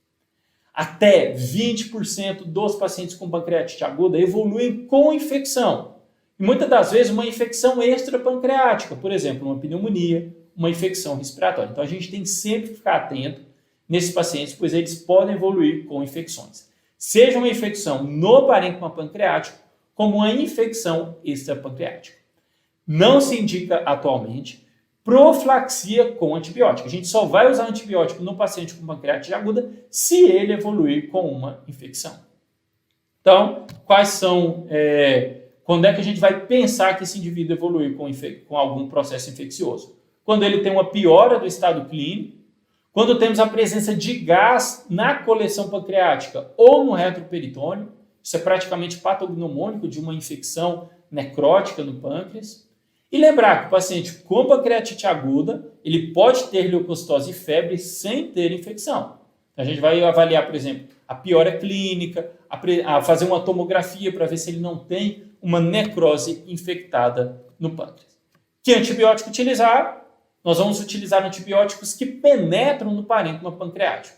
Até 20% dos pacientes com pancreatite aguda evoluem com infecção. E muitas das vezes uma infecção extrapancreática, por exemplo, uma pneumonia, uma infecção respiratória. Então a gente tem sempre que ficar atento nesses pacientes, pois eles podem evoluir com infecções. Seja uma infecção no parênquima pancreático, como uma infecção extrapancreática. Não se indica atualmente profilaxia com antibiótico. A gente só vai usar antibiótico no paciente com pancreatite aguda se ele evoluir com uma infecção. Então, quando é que a gente vai pensar que esse indivíduo evoluiu com algum processo infeccioso? Quando ele tem uma piora do estado clínico, quando temos a presença de gás na coleção pancreática ou no retroperitônio, isso é praticamente patognomônico de uma infecção necrótica no pâncreas. E lembrar que o paciente com pancreatite aguda, ele pode ter leucocitose e febre sem ter infecção. A gente vai avaliar, por exemplo, a piora clínica, a fazer uma tomografia para ver se ele não tem uma necrose infectada no pâncreas. Que antibiótico utilizar? Nós vamos utilizar antibióticos que penetram no parênquima pancreático.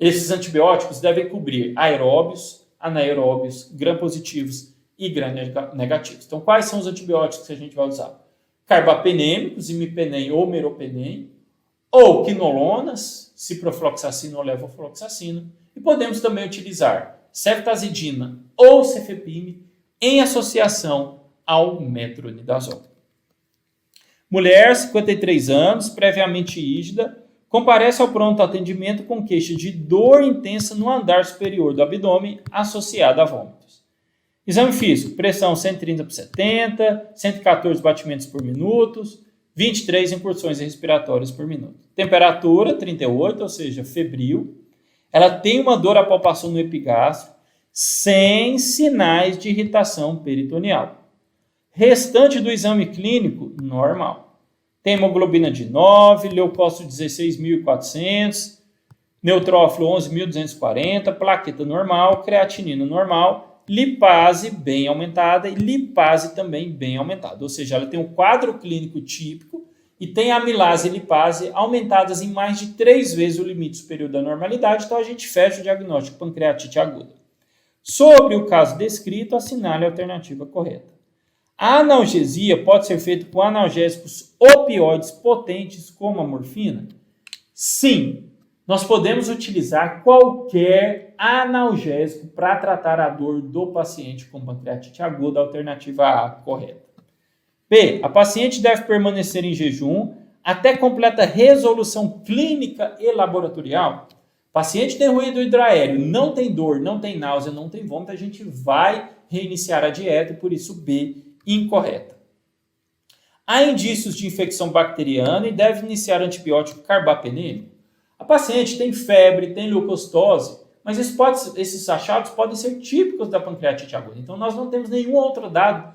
Esses antibióticos devem cobrir aeróbios, anaeróbios, gram-positivos e gram-negativos. Então, quais são os antibióticos que a gente vai usar? Carbapenêmicos, imipenem ou meropenem, ou quinolonas, ciprofloxacina ou levofloxacina, e podemos também utilizar ceftazidina ou cefepime em associação ao metronidazol. Mulher, 53 anos, previamente ígida, comparece ao pronto atendimento com queixa de dor intensa no andar superior do abdômen associada a vômitos. Exame físico, pressão 130/70, 114 batimentos por minuto, 23 incursões respiratórias por minuto. Temperatura 38, ou seja, febril. Ela tem uma dor à palpação no epigastro, sem sinais de irritação peritoneal. Restante do exame clínico, normal. Tem hemoglobina de 9, leucócito 16.400, neutrófilo 11.240, plaqueta normal, creatinina normal, lipase bem aumentada e lipase também bem aumentada. Ou seja, ela tem um quadro clínico típico e tem amilase e lipase aumentadas em mais de 3 vezes o limite superior da normalidade, então a gente fecha o diagnóstico de pancreatite aguda. Sobre o caso descrito, assinale a alternativa correta. A analgesia pode ser feita com analgésicos opioides potentes como a morfina? Sim, nós podemos utilizar qualquer analgésico para tratar a dor do paciente com pancreatite aguda, alternativa A correta. B. A paciente deve permanecer em jejum até completa resolução clínica e laboratorial. Paciente tem ruído hidroaéreo, não tem dor, não tem náusea, não tem vômito, a gente vai reiniciar a dieta, por isso B, incorreta. Há indícios de infecção bacteriana e deve iniciar antibiótico carbapenêmico. A paciente tem febre, tem leucocitose, mas esses achados podem ser típicos da pancreatite aguda. Então, nós não temos nenhum outro dado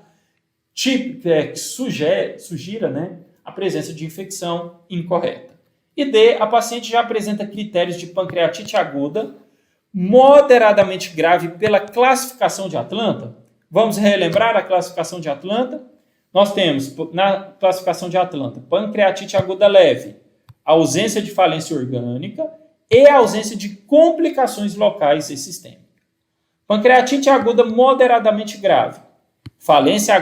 típico que sugira a presença de infecção incorreta. E D, a paciente já apresenta critérios de pancreatite aguda moderadamente grave pela classificação de Atlanta. Vamos relembrar a classificação de Atlanta? Nós temos, na classificação de Atlanta, pancreatite aguda leve, ausência de falência orgânica e ausência de complicações locais e sistêmicas. Pancreatite aguda moderadamente grave, falência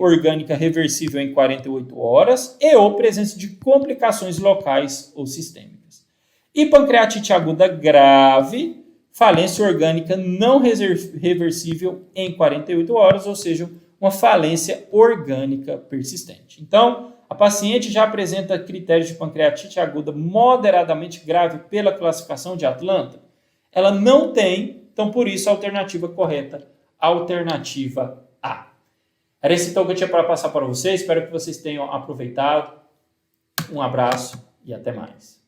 orgânica reversível em 48 horas e ou presença de complicações locais ou sistêmicas. E pancreatite aguda grave, falência orgânica não reversível em 48 horas, ou seja, uma falência orgânica persistente. Então, a paciente já apresenta critérios de pancreatite aguda moderadamente grave pela classificação de Atlanta? Ela não tem, então por isso a alternativa correta, alternativa A. Era esse então que eu tinha para passar para vocês, espero que vocês tenham aproveitado. Um abraço e até mais.